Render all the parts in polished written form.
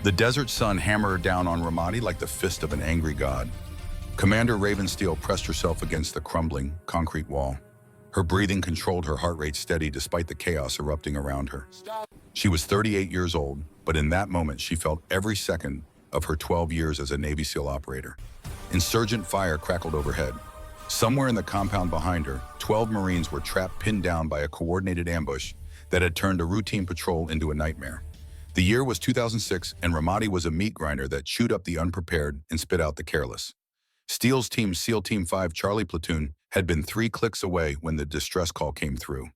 The desert sun hammered down on Ramadi like the fist of an angry god. Commander Ravensteel pressed herself against the crumbling concrete wall. Her breathing controlled her heart rate steady despite the chaos erupting around her. She was 38 years old, but in that moment she felt every second of her 12 years as a Navy SEAL operator. Insurgent fire crackled overhead. Somewhere in the compound behind her, 12 Marines were trapped, pinned down by a coordinated ambush that had turned a routine patrol into a nightmare. The year was 2006, and Ramadi was a meat grinder that chewed up the unprepared and spit out the careless. Steele's team, SEAL Team 5 Charlie Platoon, had been 3 clicks away when the distress call came through.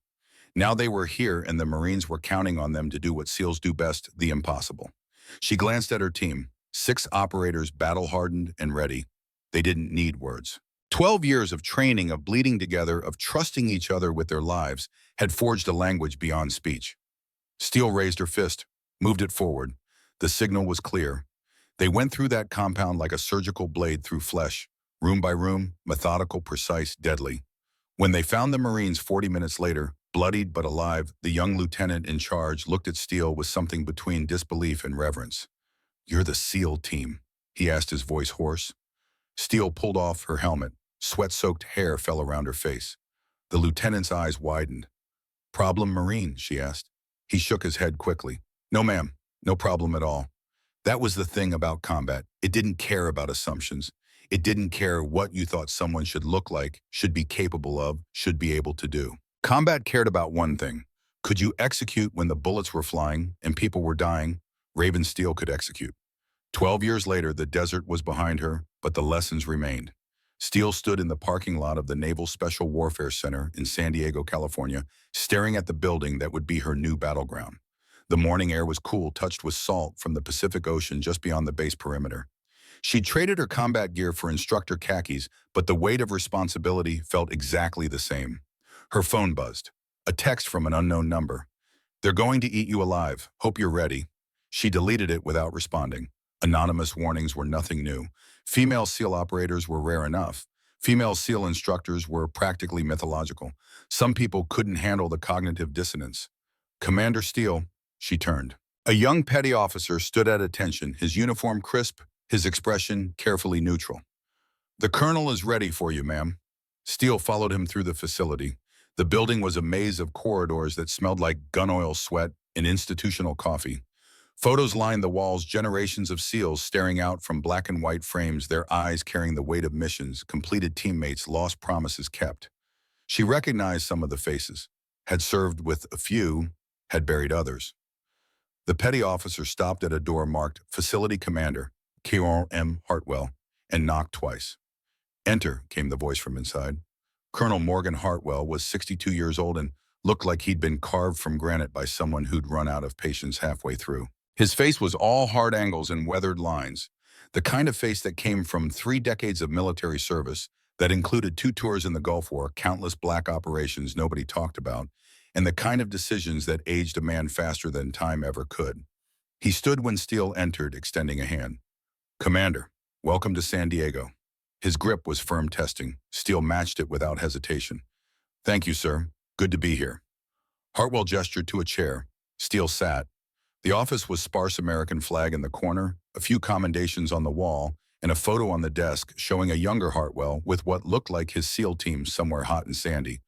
Now they were here, and the Marines were counting on them to do what SEALs do best, the impossible. She glanced at her team, 6 operators battle-hardened and ready. They didn't need words. 12 years of training, of bleeding together, of trusting each other with their lives, had forged a language beyond speech. Steele raised her fist, moved it forward. The signal was clear. They went through that compound like a surgical blade through flesh, room by room, methodical, precise, deadly. When they found the Marines 40 minutes later, bloodied but alive, the young lieutenant in charge looked at Steele with something between disbelief and reverence. "You're the SEAL team," he asked, his voice hoarse. Steele pulled off her helmet. Sweat-soaked hair fell around her face. The lieutenant's eyes widened. "Problem Marine?" she asked. He shook his head quickly. "No, ma'am. No problem at all." That was the thing about combat. It didn't care about assumptions. It didn't care what you thought someone should look like, should be capable of, should be able to do. Combat cared about one thing. Could you execute when the bullets were flying and people were dying? Ravensteel could execute. 12 years later, the desert was behind her, but the lessons remained. Steele stood in the parking lot of the Naval Special Warfare Center in San Diego, California, staring at the building that would be her new battleground. The morning air was cool, touched with salt from the Pacific Ocean just beyond the base perimeter. She traded her combat gear for instructor khakis, but the weight of responsibility felt exactly the same. Her phone buzzed. A text from an unknown number. "They're going to eat you alive. Hope you're ready." She deleted it without responding. Anonymous warnings were nothing new. Female SEAL operators were rare enough. Female SEAL instructors were practically mythological. Some people couldn't handle the cognitive dissonance. "Commander Steele," she turned. A young petty officer stood at attention, his uniform crisp, his expression carefully neutral. "The colonel is ready for you, ma'am." Steele followed him through the facility. The building was a maze of corridors that smelled like gun oil, sweat, and institutional coffee. Photos lined the walls, generations of SEALs staring out from black and white frames, their eyes carrying the weight of missions, completed teammates, lost promises kept. She recognized some of the faces, had served with a few, had buried others. The petty officer stopped at a door marked Facility Commander, Colonel M. Hartwell, and knocked twice. "Enter," came the voice from inside. Colonel Morgan Hartwell was 62 years old and looked like he'd been carved from granite by someone who'd run out of patience halfway through. His face was all hard angles and weathered lines, the kind of face that came from 3 decades of military service that included 2 tours in the Gulf War, countless black operations nobody talked about, and the kind of decisions that aged a man faster than time ever could. He stood when Steele entered, extending a hand. "Commander, welcome to San Diego." His grip was firm testing. Steele matched it without hesitation. "Thank you, sir. Good to be here." Hartwell gestured to a chair. Steele sat. The office was sparse American flag in the corner, a few commendations on the wall, and a photo on the desk showing a younger Hartwell with what looked like his SEAL team somewhere hot and sandy.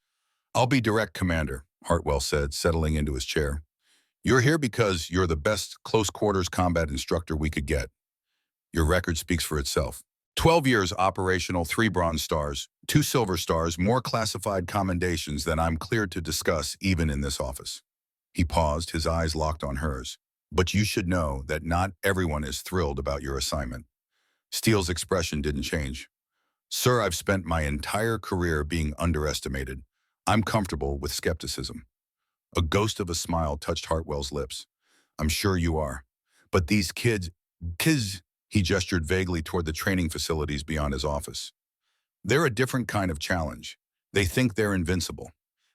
"I'll be direct, Commander," Hartwell said, settling into his chair. "You're here because you're the best close-quarters combat instructor we could get. Your record speaks for itself. 12 years operational, 3 Bronze Stars, 2 Silver Stars, more classified commendations than I'm cleared to discuss even in this office." He paused, his eyes locked on hers. "But you should know that not everyone is thrilled about your assignment." Steele's expression didn't change. "Sir, I've spent my entire career being underestimated. I'm comfortable with skepticism." A ghost of a smile touched Hartwell's lips. "I'm sure you are. But these kids, he gestured vaguely toward the training facilities beyond his office. "They're a different kind of challenge. They think they're invincible.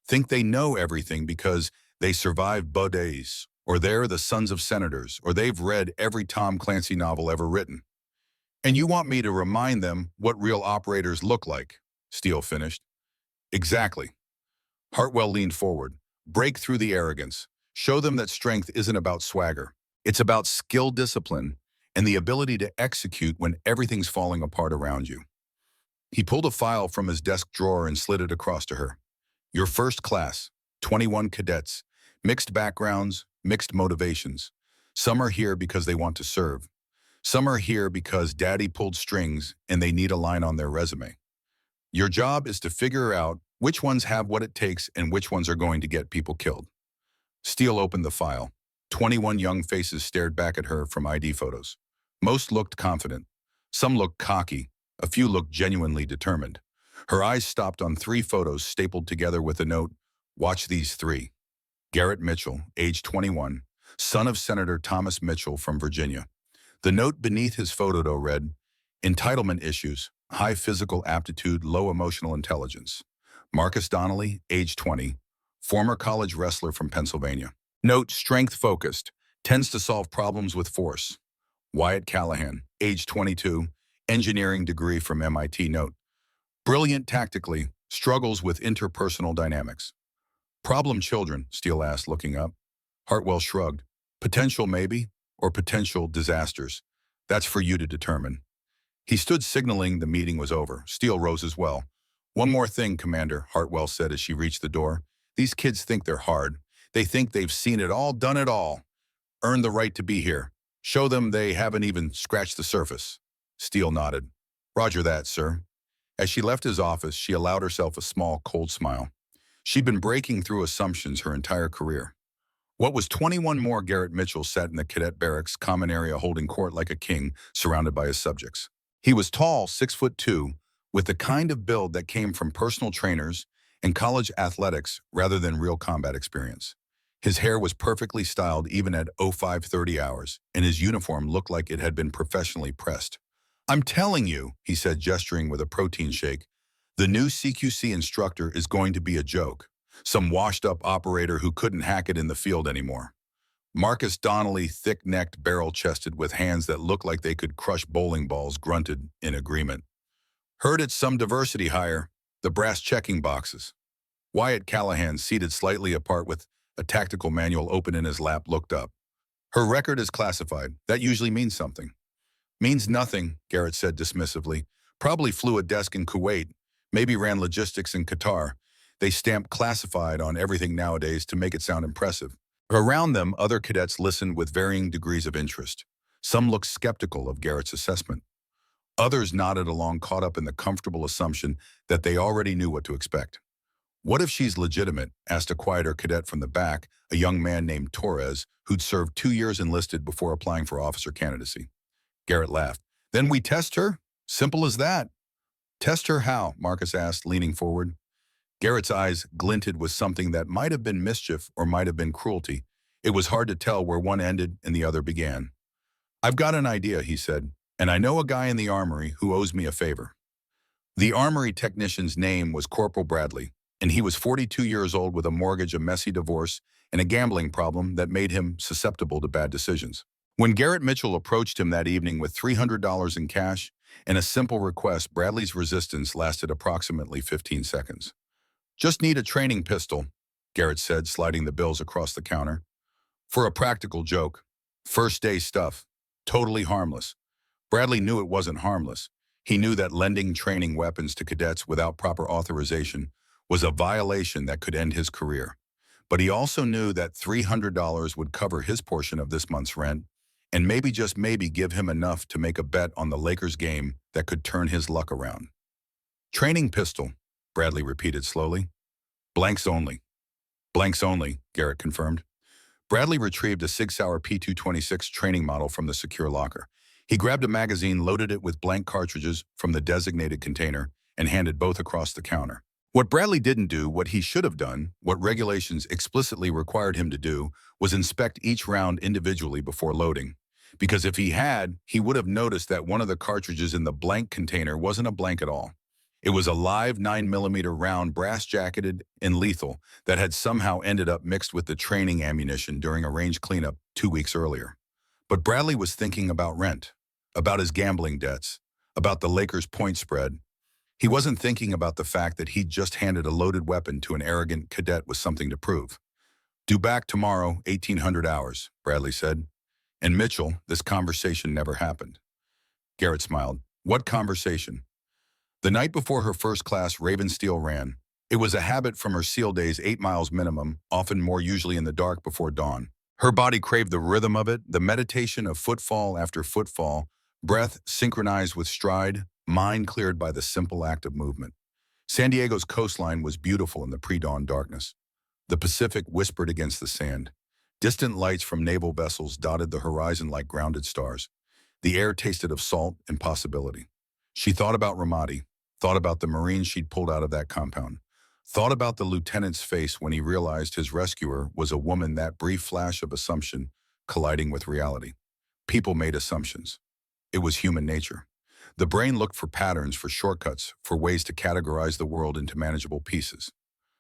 Think they know everything because they survived Bodais, or they're the sons of senators, or they've read every Tom Clancy novel ever written. And you want me to remind them what real operators look like," Steele finished. "Exactly." Hartwell leaned forward. "Break through the arrogance. Show them that strength isn't about swagger. It's about skill discipline and the ability to execute when everything's falling apart around you. He pulled a file from his desk drawer and slid it across to her. Your first class, 21 cadets, mixed backgrounds, mixed motivations. Some are here because they want to serve. Some are here because daddy pulled strings and they need a line on their resume. Your job is to figure out which ones have what it takes and which ones are going to get people killed. Steele opened the file. 21 young faces stared back at her from ID photos. Most looked confident. Some looked cocky. A few looked genuinely determined. Her eyes stopped on 3 photos stapled together with a note, "Watch these 3. Garrett Mitchell, age 21, son of Senator Thomas Mitchell from Virginia. The note beneath his photo read, "Entitlement issues, high physical aptitude, low emotional intelligence. Marcus Donnelly, age 20, former college wrestler from Pennsylvania. Note, strength-focused, tends to solve problems with force. Wyatt Callahan, age 22, engineering degree from MIT. Note, brilliant tactically, struggles with interpersonal dynamics. Problem children, Steele asked, looking up. Hartwell shrugged. Potential maybe, or potential disasters. That's for you to determine." He stood signaling the meeting was over. Steele rose as well. "One more thing, Commander," Hartwell said as she reached the door. "These kids think they're hard. They think they've seen it all, done it all. Earned the right to be here. Show them they haven't even scratched the surface." Steele nodded. "Roger that, sir." As she left his office, she allowed herself a small, cold smile. She'd been breaking through assumptions her entire career. What was 21 more Garrett Mitchell sat in the cadet barracks common area holding court like a king, surrounded by his subjects. He was tall, 6'2", with the kind of build that came from personal trainers and college athletics rather than real combat experience. His hair was perfectly styled even at 0530 hours, and his uniform looked like it had been professionally pressed. "I'm telling you," he said, gesturing with a protein shake, "the new CQC instructor is going to be a joke. Some washed-up operator who couldn't hack it in the field anymore." Marcus Donnelly, thick-necked, barrel-chested, with hands that looked like they could crush bowling balls, grunted in agreement. "Heard it's some diversity hire, the brass checking boxes." Wyatt Callahan, seated slightly apart with a tactical manual open in his lap, looked up. "Her record is classified. That usually means something." "Means nothing," Garrett said dismissively. "Probably flew a desk in Kuwait, maybe ran logistics in Qatar. They stamp classified on everything nowadays to make it sound impressive." Around them, other cadets listened with varying degrees of interest. Some looked skeptical of Garrett's assessment. Others nodded along, caught up in the comfortable assumption that they already knew what to expect. "What if she's legitimate?" asked a quieter cadet from the back, a young man named Torres, who'd served 2 years enlisted before applying for officer candidacy. Garrett laughed. "Then we test her? Simple as that." "Test her how?" Marcus asked, leaning forward. Garrett's eyes glinted with something that might have been mischief or might have been cruelty. It was hard to tell where one ended and the other began. "I've got an idea," he said, "and I know a guy in the armory who owes me a favor." The armory technician's name was Corporal Bradley, and he was 42 years old with a mortgage, a messy divorce, and a gambling problem that made him susceptible to bad decisions. When Garrett Mitchell approached him that evening with $300 in cash and a simple request, Bradley's resistance lasted approximately 15 seconds. "Just need a training pistol," Garrett said, sliding the bills across the counter. "For a practical joke. First day stuff. Totally harmless." Bradley knew it wasn't harmless. He knew that lending training weapons to cadets without proper authorization was a violation that could end his career. But he also knew that $300 would cover his portion of this month's rent and maybe, just maybe, give him enough to make a bet on the Lakers game that could turn his luck around. "Training pistol," Bradley repeated slowly. "Blanks only." "Blanks only," Garrett confirmed. Bradley retrieved a 6-hour P226 training model from the secure locker. He grabbed a magazine, loaded it with blank cartridges from the designated container, and handed both across the counter. What Bradley didn't do, what he should have done, what regulations explicitly required him to do, was inspect each round individually before loading. Because if he had, he would have noticed that one of the cartridges in the blank container wasn't a blank at all. It was a live 9mm round, brass-jacketed and lethal, that had somehow ended up mixed with the training ammunition during a range cleanup 2 weeks earlier. But Bradley was thinking about rent, about his gambling debts, about the Lakers' point spread. He wasn't thinking about the fact that he'd just handed a loaded weapon to an arrogant cadet with something to prove. "Due back tomorrow, 1800 hours," Bradley said. And Mitchell, this conversation never happened. Garrett smiled. What conversation? The night before her first class, Raven Steele ran. It was a habit from her SEAL days, 8 miles minimum, often more usually in the dark before dawn. Her body craved the rhythm of it, the meditation of footfall after footfall, breath synchronized with stride, mind cleared by the simple act of movement. San Diego's coastline was beautiful in the pre-dawn darkness. The Pacific whispered against the sand. Distant lights from naval vessels dotted the horizon like grounded stars. The air tasted of salt and possibility. She thought about Ramadi, thought about the Marines she'd pulled out of that compound, thought about the lieutenant's face when he realized his rescuer was a woman, that brief flash of assumption colliding with reality. People made assumptions. It was human nature. The brain looked for patterns, for shortcuts, for ways to categorize the world into manageable pieces.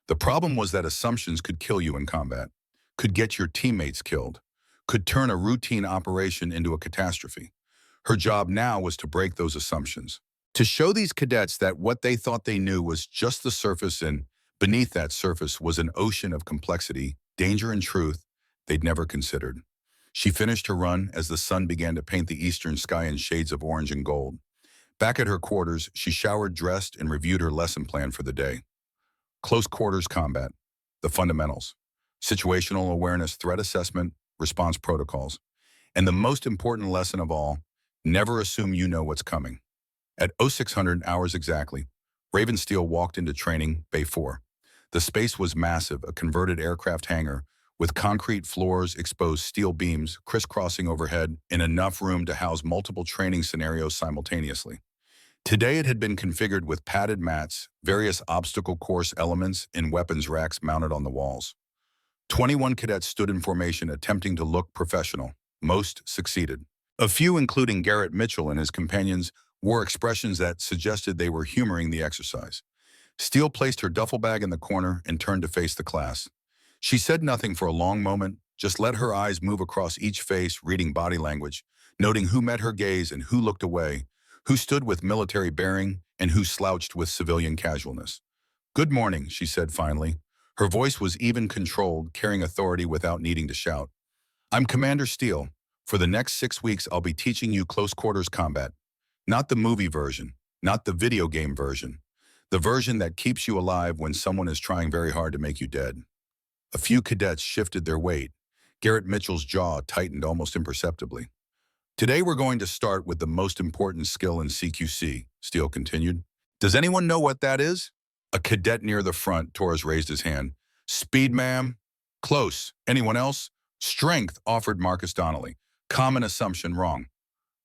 The problem was that assumptions could kill you in combat, could get your teammates killed, could turn a routine operation into a catastrophe. Her job now was to break those assumptions, to show these cadets that what they thought they knew was just the surface, and beneath that surface was an ocean of complexity, danger, and truth they'd never considered. She finished her run as the sun began to paint the eastern sky in shades of orange and gold. Back at her quarters, she showered, dressed, and reviewed her lesson plan for the day. Close quarters combat, the fundamentals, situational awareness, threat assessment, response protocols, and the most important lesson of all, never assume you know what's coming. At 0600 hours exactly, Raven Steele walked into training Bay 4. The space was massive, a converted aircraft hangar, with concrete floors, exposed steel beams crisscrossing overhead, and enough room to house multiple training scenarios simultaneously. Today it had been configured with padded mats, various obstacle course elements, and weapons racks mounted on the walls. 21 cadets stood in formation attempting to look professional. Most succeeded. A few, including Garrett Mitchell and his companions, wore expressions that suggested they were humoring the exercise. Steele placed her duffel bag in the corner and turned to face the class. She said nothing for a long moment, just let her eyes move across each face, reading body language, noting who met her gaze and who looked away, who stood with military bearing and who slouched with civilian casualness. "Good morning," she said finally. Her voice was even, controlled, carrying authority without needing to shout. "I'm Commander Steele. For the next 6 weeks, I'll be teaching you close quarters combat. Not the movie version, not the video game version. The version that keeps you alive when someone is trying very hard to make you dead." A few cadets shifted their weight. Garrett Mitchell's jaw tightened almost imperceptibly. "Today we're going to start with the most important skill in CQC," Steele continued. "Does anyone know what that is?" A cadet near the front, Torres, raised his hand. "Speed, ma'am." "Close. Anyone else?" "Strength," offered Marcus Donnelly. "Common assumption, wrong."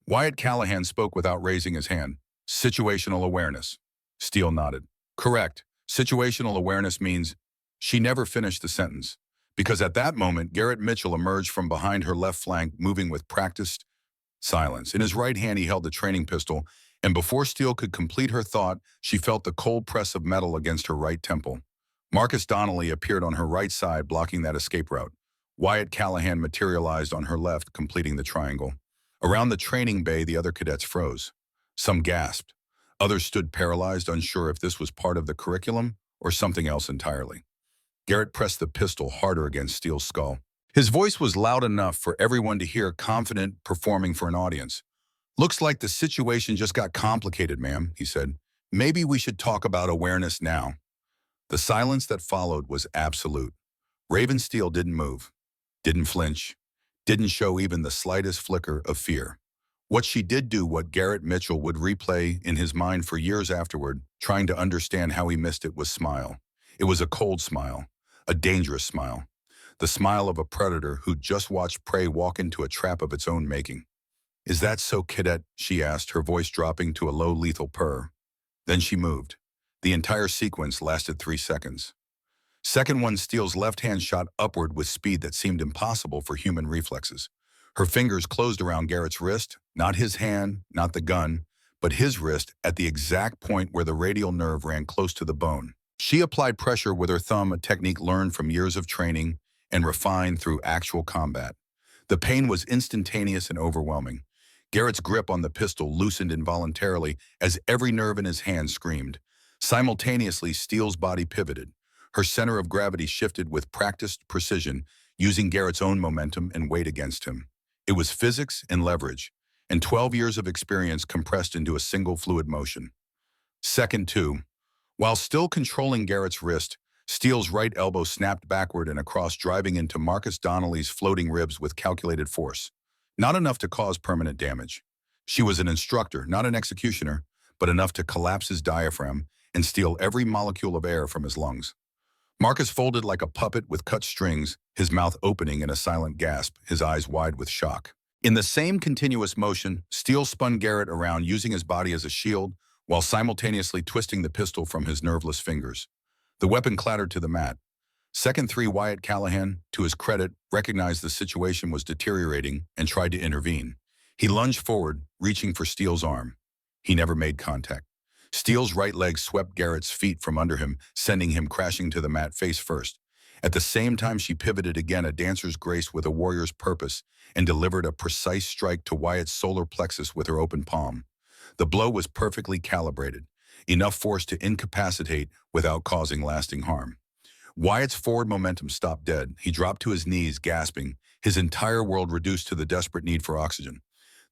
Wyatt Callahan spoke without raising his hand. "Situational awareness." Steele nodded. "Correct. Situational awareness means—" She never finished the sentence, because at that moment, Garrett Mitchell emerged from behind her left flank, moving with practiced silence. In his right hand, he held the training pistol, and before Steele could complete her thought, she felt the cold press of metal against her right temple. Marcus Donnelly appeared on her right side, blocking that escape route. Wyatt Callahan materialized on her left, completing the triangle. Around the training bay, the other cadets froze. Some gasped. Others stood paralyzed, unsure if this was part of the curriculum or something else entirely. Garrett pressed the pistol harder against Steele's skull. His voice was loud enough for everyone to hear, confident, performing for an audience. "Looks like the situation just got complicated, ma'am," he said. "Maybe we should talk about awareness now." The silence that followed was absolute. Raven Steele didn't move, didn't flinch, didn't show even the slightest flicker of fear. What she did do, what Garrett Mitchell would replay in his mind for years afterward, trying to understand how he missed it, was smile. It was a cold smile, a dangerous smile. The smile of a predator who'd just watched prey walk into a trap of its own making. "Is that so, cadet?" she asked, her voice dropping to a low, lethal purr. Then she moved. The entire sequence lasted 3 seconds. Second one, Steele's left hand shot upward with speed that seemed impossible for human reflexes. Her fingers closed around Garrett's wrist, not his hand, not the gun, but his wrist at the exact point where the radial nerve ran close to the bone. She applied pressure with her thumb, a technique learned from years of training and refined through actual combat. The pain was instantaneous and overwhelming. Garrett's grip on the pistol loosened involuntarily as every nerve in his hand screamed. Simultaneously, Steele's body pivoted. Her center of gravity shifted with practiced precision, using Garrett's own momentum and weight against him. It was physics and leverage, and 12 years of experience compressed into a single fluid motion. Second two, while still controlling Garrett's wrist, Steele's right elbow snapped backward and across, driving into Marcus Donnelly's floating ribs with calculated force. Not enough to cause permanent damage. She was an instructor, not an executioner, but enough to collapse his diaphragm and steal every molecule of air from his lungs. Marcus folded like a puppet with cut strings, his mouth opening in a silent gasp, his eyes wide with shock. In the same continuous motion, Steele spun Garrett around, using his body as a shield, while simultaneously twisting the pistol from his nerveless fingers. The weapon clattered to the mat. Second three, Wyatt Callahan, to his credit, recognized the situation was deteriorating and tried to intervene. He lunged forward, reaching for Steele's arm. He never made contact. Steele's right leg swept Garrett's feet from under him, sending him crashing to the mat face first. At the same time, she pivoted again, a dancer's grace with a warrior's purpose, and delivered a precise strike to Wyatt's solar plexus with her open palm. The blow was perfectly calibrated, enough force to incapacitate without causing lasting harm. Wyatt's forward momentum stopped dead. He dropped to his knees, gasping, his entire world reduced to the desperate need for oxygen.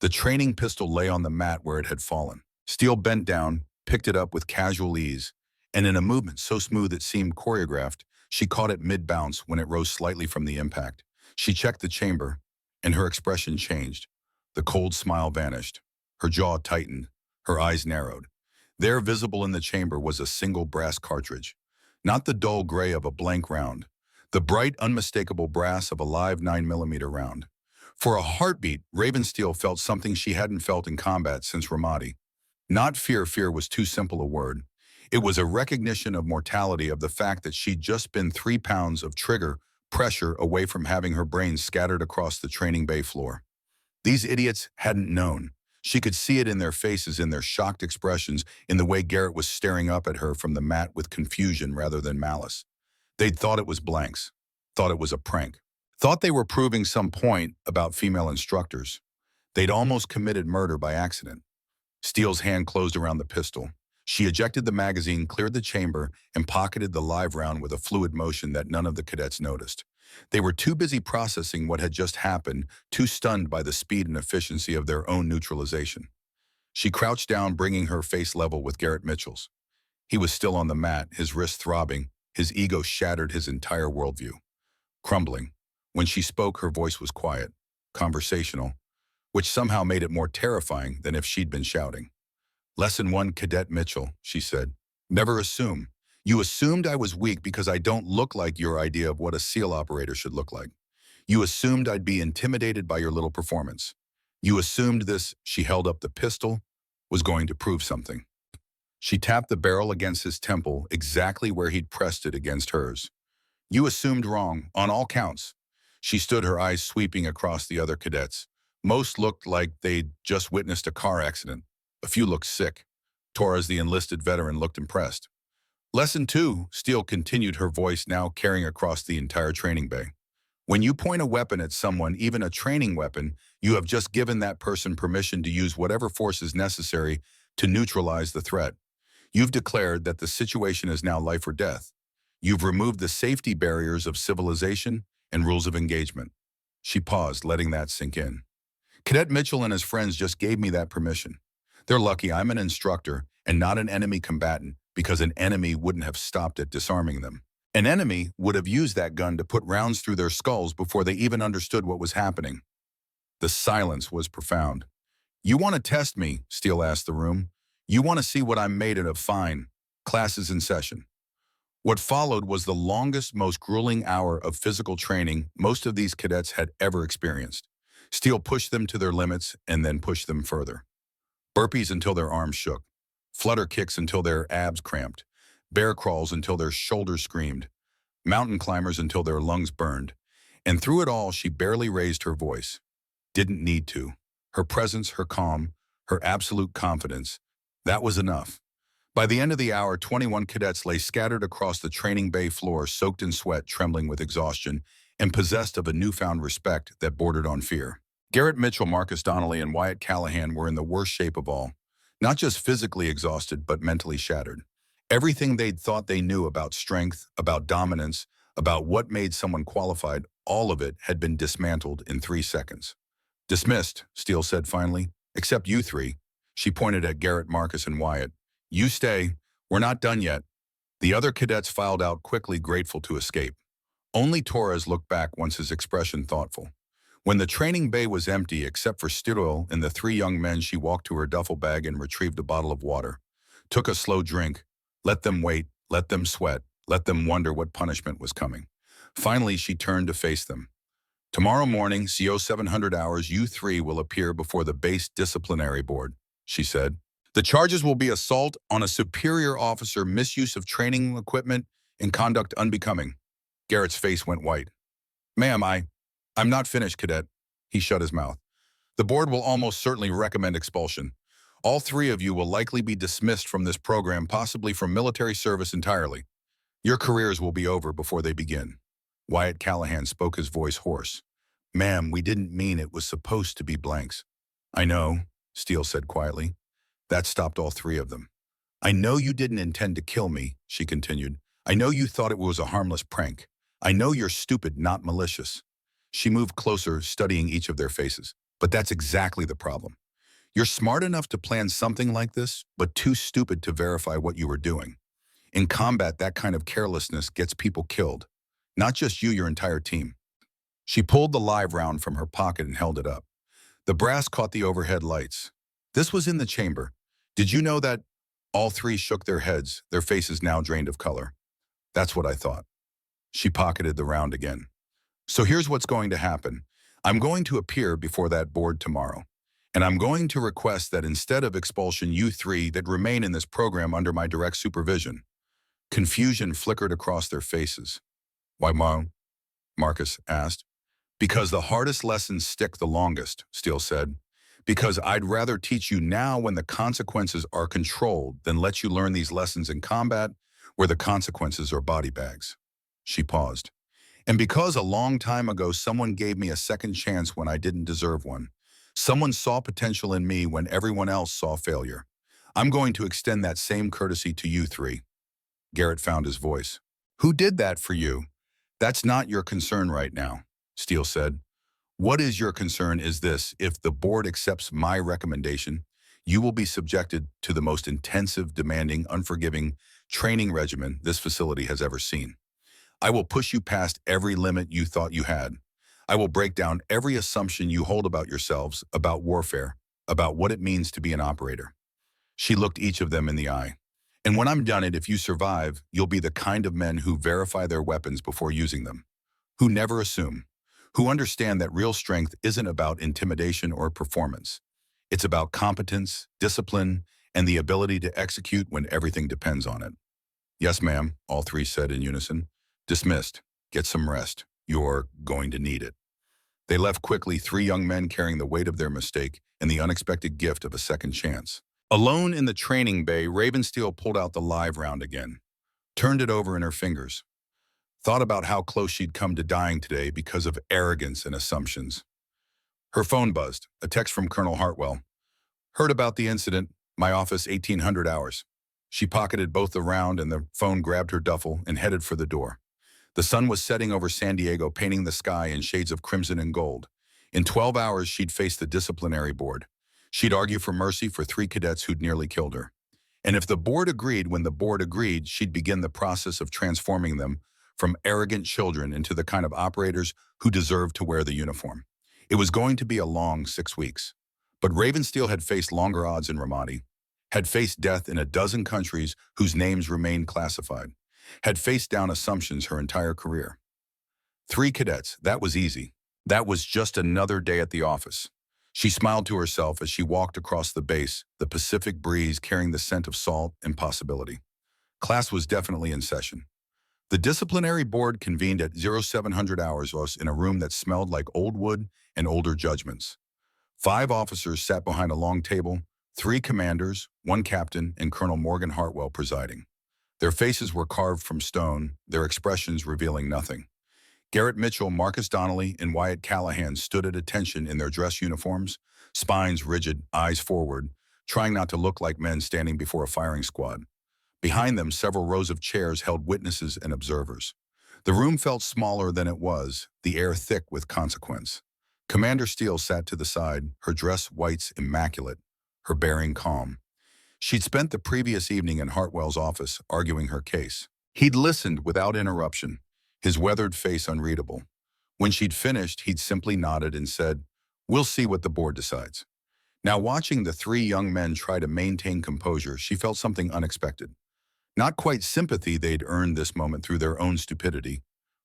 The training pistol lay on the mat where it had fallen. Steele bent down, picked it up with casual ease, and in a movement so smooth it seemed choreographed, she caught it mid-bounce when it rose slightly from the impact. She checked the chamber, and her expression changed. The cold smile vanished. Her jaw tightened, her eyes narrowed. There, visible in the chamber, was a single brass cartridge. Not the dull gray of a blank round, the bright, unmistakable brass of a live 9mm round. For a heartbeat, Ravensteel felt something she hadn't felt in combat since Ramadi. Not fear, fear was too simple a word. It was a recognition of mortality, of the fact that she'd just been 3 pounds of trigger pressure away from having her brain scattered across the training bay floor. These idiots hadn't known. She could see it in their faces, in their shocked expressions, in the way Garrett was staring up at her from the mat with confusion rather than malice. They'd thought it was blanks, thought it was a prank, thought they were proving some point about female instructors. They'd almost committed murder by accident. Steele's hand closed around the pistol. She ejected the magazine, cleared the chamber, and pocketed the live round with a fluid motion that none of the cadets noticed. They were too busy processing what had just happened, too stunned by the speed and efficiency of their own neutralization. She crouched down, bringing her face level with Garrett Mitchell's. He was still on the mat, his wrist throbbing, his ego shattered, his entire worldview crumbling. When she spoke, her voice was quiet, conversational, which somehow made it more terrifying than if she'd been shouting. Lesson 1, Cadet Mitchell, she said. Never assume. You assumed I was weak because I don't look like your idea of what a SEAL operator should look like. You assumed I'd be intimidated by your little performance. You assumed this, she held up the pistol, was going to prove something. She tapped the barrel against his temple, exactly where he'd pressed it against hers. You assumed wrong, on all counts. She stood, her eyes sweeping across the other cadets. Most looked like they'd just witnessed a car accident. A few looked sick. Torres, the enlisted veteran, looked impressed. Lesson 2, Steele continued, her voice now carrying across the entire training bay. When you point a weapon at someone, even a training weapon, you have just given that person permission to use whatever force is necessary to neutralize the threat. You've declared that the situation is now life or death. You've removed the safety barriers of civilization and rules of engagement. She paused, letting that sink in. Cadet Mitchell and his friends just gave me that permission. They're lucky I'm an instructor and not an enemy combatant, because an enemy wouldn't have stopped at disarming them. An enemy would have used that gun to put rounds through their skulls before they even understood what was happening. The silence was profound. You want to test me? Steele asked the room. You want to see what I'm made of? Fine. Class is in session. What followed was the longest, most grueling hour of physical training most of these cadets had ever experienced. Steele pushed them to their limits and then pushed them further. Burpees until their arms shook. Flutter kicks until their abs cramped. Bear crawls until their shoulders screamed. Mountain climbers until their lungs burned. And through it all, she barely raised her voice. Didn't need to. Her presence, her calm, her absolute confidence, that was enough. By the end of the hour, 21 cadets lay scattered across the training bay floor, soaked in sweat, trembling with exhaustion, and possessed of a newfound respect that bordered on fear. Garrett Mitchell, Marcus Donnelly, and Wyatt Callahan were in the worst shape of all. Not just physically exhausted, but mentally shattered. Everything they'd thought they knew about strength, about dominance, about what made someone qualified, all of it had been dismantled in 3 seconds. Dismissed, Steele said finally. Except you three. She pointed at Garrett, Marcus, and Wyatt. You stay. We're not done yet. The other cadets filed out quickly, grateful to escape. Only Torres looked back once, his expression thoughtful. When the training bay was empty except for Steele and the three young men, she walked to her duffel bag and retrieved a bottle of water. Took a slow drink. Let them wait, let them sweat, let them wonder what punishment was coming. Finally, she turned to face them. Tomorrow morning, CO 700 hours, you three will appear before the base disciplinary board, she said. The charges will be assault on a superior officer, misuse of training equipment, and conduct unbecoming. Garrett's face went white. Ma'am, I'm not finished, cadet. He shut his mouth. The board will almost certainly recommend expulsion. All three of you will likely be dismissed from this program, possibly from military service entirely. Your careers will be over before they begin. Wyatt Callahan spoke, his voice hoarse. Ma'am, we didn't mean it was supposed to be blanks. I know, Steele said quietly. That stopped all three of them. I know you didn't intend to kill me, she continued. I know you thought it was a harmless prank. I know you're stupid, not malicious. She moved closer, studying each of their faces. But that's exactly the problem. You're smart enough to plan something like this, but too stupid to verify what you were doing. In combat, that kind of carelessness gets people killed. Not just you, your entire team. She pulled the live round from her pocket and held it up. The brass caught the overhead lights. This was in the chamber. Did you know that? All three shook their heads, their faces now drained of color. That's what I thought. She pocketed the round again. So here's what's going to happen. I'm going to appear before that board tomorrow. And I'm going to request that instead of expulsion, you three that remain in this program under my direct supervision. Confusion flickered across their faces. Why, Mom? Marcus asked. Because the hardest lessons stick the longest, Steele said. Because I'd rather teach you now when the consequences are controlled than let you learn these lessons in combat where the consequences are body bags. She paused. And because a long time ago someone gave me a second chance when I didn't deserve one. Someone saw potential in me when everyone else saw failure. I'm going to extend that same courtesy to you three. Garrett found his voice. Who did that for you? That's not your concern right now, Steele said. What is your concern is this: if the board accepts my recommendation, you will be subjected to the most intensive, demanding, unforgiving training regimen this facility has ever seen. I will push you past every limit you thought you had. I will break down every assumption you hold about yourselves, about warfare, about what it means to be an operator. She looked each of them in the eye. And when I'm done it, if you survive, you'll be the kind of men who verify their weapons before using them, who never assume, who understand that real strength isn't about intimidation or performance. It's about competence, discipline, and the ability to execute when everything depends on it. Yes, ma'am, all three said in unison. Dismissed. Get some rest. You're going to need it. They left quickly, three young men carrying the weight of their mistake and the unexpected gift of a second chance. Alone in the training bay, Ravensteel pulled out the live round again, turned it over in her fingers, thought about how close she'd come to dying today because of arrogance and assumptions. Her phone buzzed, a text from Colonel Hartwell. Heard about the incident, my office 1800 hours. She pocketed both the round and the phone, grabbed her duffel, and headed for the door. The sun was setting over San Diego, painting the sky in shades of crimson and gold. In 12 hours, she'd face the disciplinary board. She'd argue for mercy for three cadets who'd nearly killed her. And if the board agreed, when the board agreed, she'd begin the process of transforming them from arrogant children into the kind of operators who deserved to wear the uniform. It was going to be a long 6 weeks. But Ravensteel had faced longer odds in Ramadi, had faced death in a dozen countries whose names remained classified, had faced down assumptions her entire career. 3 cadets, that was easy. That was just another day at the office. She smiled to herself as she walked across the base, the Pacific breeze carrying the scent of salt and possibility. Class was definitely in session. The disciplinary board convened at 0700 hours in a room that smelled like old wood and older judgments. 5 officers sat behind a long table, 3 commanders, 1 captain, and Colonel Morgan Hartwell presiding. Their faces were carved from stone, their expressions revealing nothing. Garrett Mitchell, Marcus Donnelly, and Wyatt Callahan stood at attention in their dress uniforms, spines rigid, eyes forward, trying not to look like men standing before a firing squad. Behind them, several rows of chairs held witnesses and observers. The room felt smaller than it was, the air thick with consequence. Commander Steele sat to the side, her dress whites immaculate, her bearing calm. She'd spent the previous evening in Hartwell's office arguing her case. He'd listened without interruption, his weathered face unreadable. When she'd finished, he'd simply nodded and said, "We'll see what the board decides." Now, watching the three young men try to maintain composure, she felt something unexpected. Not quite sympathy they'd earned this moment through their own stupidity,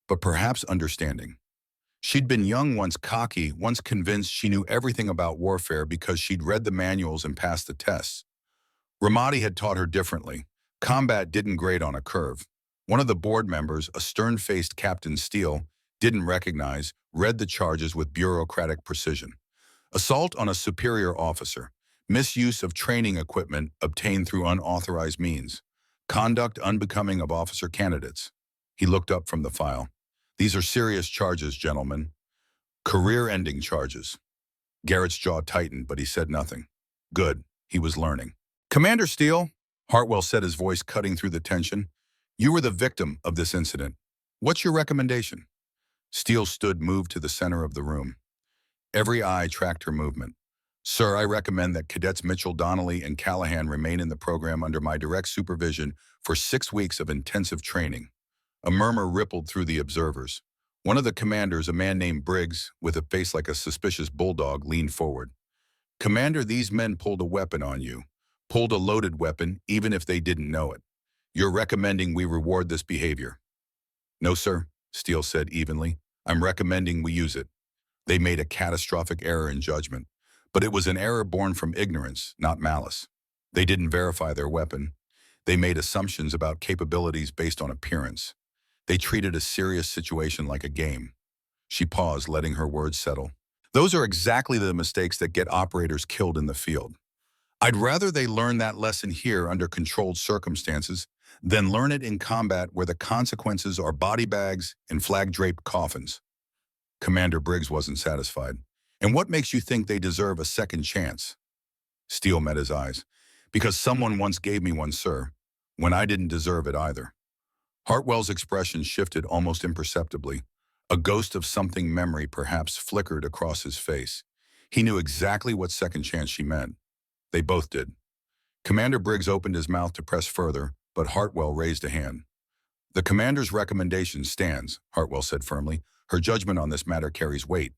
but perhaps understanding. She'd been young, once cocky, once convinced she knew everything about warfare because she'd read the manuals and passed the tests. Ramadi had taught her differently. Combat didn't grade on a curve. One of the board members, a stern-faced Captain Steele, didn't recognize, read the charges with bureaucratic precision. Assault on a superior officer, misuse of training equipment obtained through unauthorized means, conduct unbecoming of officer candidates. He looked up from the file. "These are serious charges, gentlemen. Career-ending charges." Garrett's jaw tightened, but he said nothing. Good, he was learning. "Commander Steele," Hartwell said, his voice cutting through the tension, "you were the victim of this incident. What's your recommendation?" Steele stood, moved to the center of the room. Every eye tracked her movement. "Sir, I recommend that Cadets Mitchell, Donnelly, and Callahan remain in the program under my direct supervision for 6 weeks of intensive training." A murmur rippled through the observers. One of the commanders, a man named Briggs, with a face like a suspicious bulldog, leaned forward. "Commander, these men pulled a weapon on you. Pulled a loaded weapon, even if they didn't know it. You're recommending we reward this behavior?" "No, sir," Steele said evenly. "I'm recommending we use it. They made a catastrophic error in judgment, but it was an error born from ignorance, not malice. They didn't verify their weapon. They made assumptions about capabilities based on appearance. They treated a serious situation like a game." She paused, letting her words settle. "Those are exactly the mistakes that get operators killed in the field. I'd rather they learn that lesson here under controlled circumstances than learn it in combat where the consequences are body bags and flag-draped coffins." Commander Briggs wasn't satisfied. "And what makes you think they deserve a second chance?" Steele met his eyes. "Because someone once gave me one, sir, when I didn't deserve it either." Hartwell's expression shifted almost imperceptibly. A ghost of something memory perhaps flickered across his face. He knew exactly what second chance she meant. They both did. Commander Briggs opened his mouth to press further, but Hartwell raised a hand. "The commander's recommendation stands," Hartwell said firmly. "Her judgment on this matter carries weight."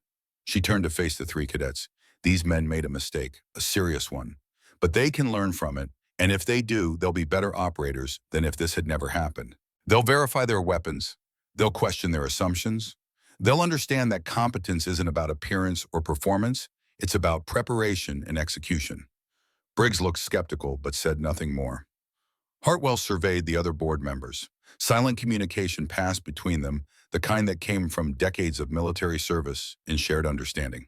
She turned to face the three cadets. "These men made a mistake, a serious one. But they can learn from it, and if they do, they'll be better operators than if this had never happened. They'll verify their weapons. They'll question their assumptions. They'll understand that competence isn't about appearance or performance. It's about preparation and execution." Briggs looked skeptical, but said nothing more. Hartwell surveyed the other board members. Silent communication passed between them, the kind that came from decades of military service and shared understanding.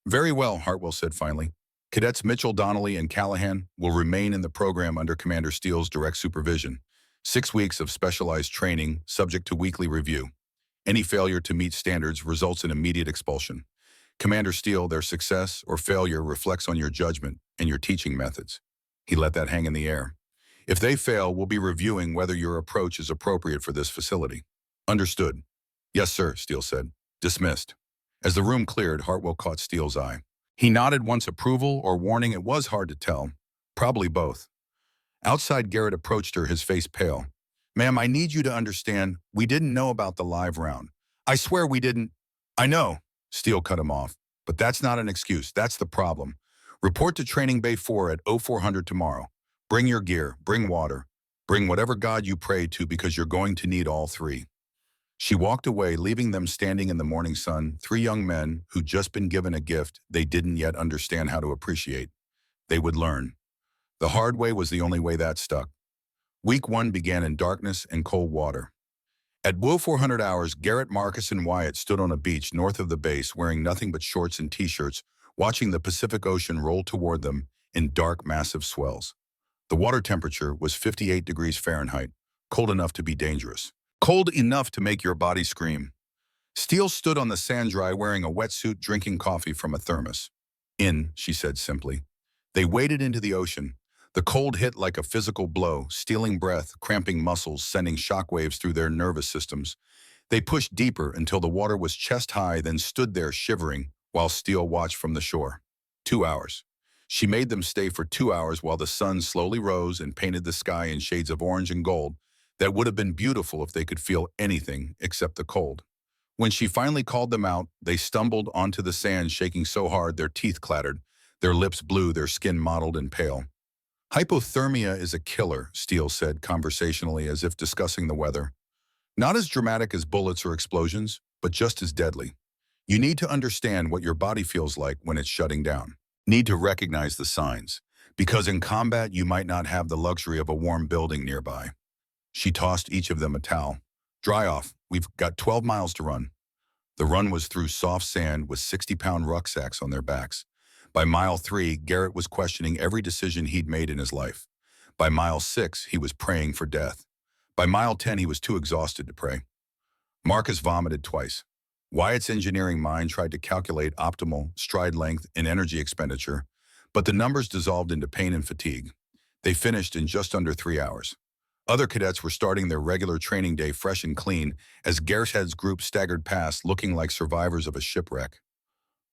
"Very well," Hartwell said finally. "Cadets Mitchell, Donnelly, and Callahan will remain in the program under Commander Steele's direct supervision. 6 weeks of specialized training, subject to weekly review. Any failure to meet standards results in immediate expulsion. Commander Steele, their success or failure reflects on your judgment and your teaching methods." He let that hang in the air. "If they fail, we'll be reviewing whether your approach is appropriate for this facility." "Understood." "Yes, sir," Steele said. "Dismissed." As the room cleared, Hartwell caught Steele's eye. He nodded, once approval or warning. It was hard to tell. Probably both. Outside, Garrett approached her, his face pale. "Ma'am, I need you to understand, we didn't know about the live round. I swear we didn't." "I know," Steele cut him off. "But that's not an excuse. That's the problem. Report to Training Bay 4 at 0400 tomorrow. Bring your gear, bring water, bring whatever God you pray to, because you're going to need all three." She walked away, leaving them standing in the morning sun, three young men who'd just been given a gift they didn't yet understand how to appreciate. They would learn. The hard way was the only way that stuck. Week 1 began in darkness and cold water. At 0400 hours, Garrett, Marcus, and Wyatt stood on a beach north of the base, wearing nothing but shorts and t-shirts, watching the Pacific Ocean roll toward them in dark, massive swells. The water temperature was 58 degrees Fahrenheit, cold enough to be dangerous. Cold enough to make your body scream. Steele stood on the sand dry, wearing a wetsuit, drinking coffee from a thermos. "In," she said simply. They waded into the ocean. The cold hit like a physical blow, stealing breath, cramping muscles, sending shockwaves through their nervous systems. They pushed deeper until the water was chest high, then stood there shivering, while Steele watched from the shore. 2 hours. She made them stay for 2 hours while the sun slowly rose and painted the sky in shades of orange and gold that would have been beautiful if they could feel anything except the cold. When she finally called them out, they stumbled onto the sand, shaking so hard their teeth clattered, their lips blue, their skin mottled and pale. Hypothermia is a killer, Steele said conversationally as if discussing the weather. Not as dramatic as bullets or explosions, but just as deadly. You need to understand what your body feels like when it's shutting down. Need to recognize the signs, because in combat you might not have the luxury of a warm building nearby. She tossed each of them a towel. Dry off, we've got 12 miles to run. The run was through soft sand with 60-pound rucksacks on their backs. By mile 3, Garrett was questioning every decision he'd made in his life. By mile 6, he was praying for death. By mile 10, he was too exhausted to pray. Marcus vomited twice. Wyatt's engineering mind tried to calculate optimal stride length and energy expenditure, but the numbers dissolved into pain and fatigue. They finished in just under 3 hours. Other cadets were starting their regular training day fresh and clean as Garrett's group staggered past looking like survivors of a shipwreck.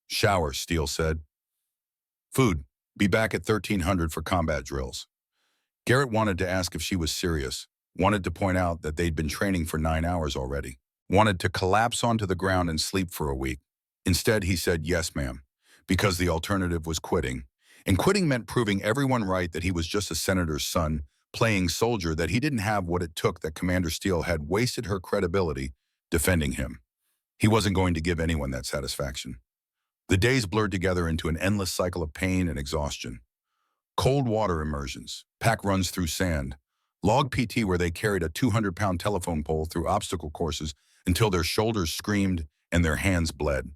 Shower, Steele said. Food. Be back at 1300 for combat drills. Garrett wanted to ask if she was serious, wanted to point out that they'd been training for 9 hours already, wanted to collapse onto the ground and sleep for a week. Instead, he said, yes, ma'am, because the alternative was quitting. And quitting meant proving everyone right that he was just a senator's son, playing soldier, that he didn't have what it took, that Commander Steele had wasted her credibility defending him. He wasn't going to give anyone that satisfaction. The days blurred together into an endless cycle of pain and exhaustion. Cold water immersions, pack runs through sand, log PT where they carried a 200-pound telephone pole through obstacle courses until their shoulders screamed and their hands bled.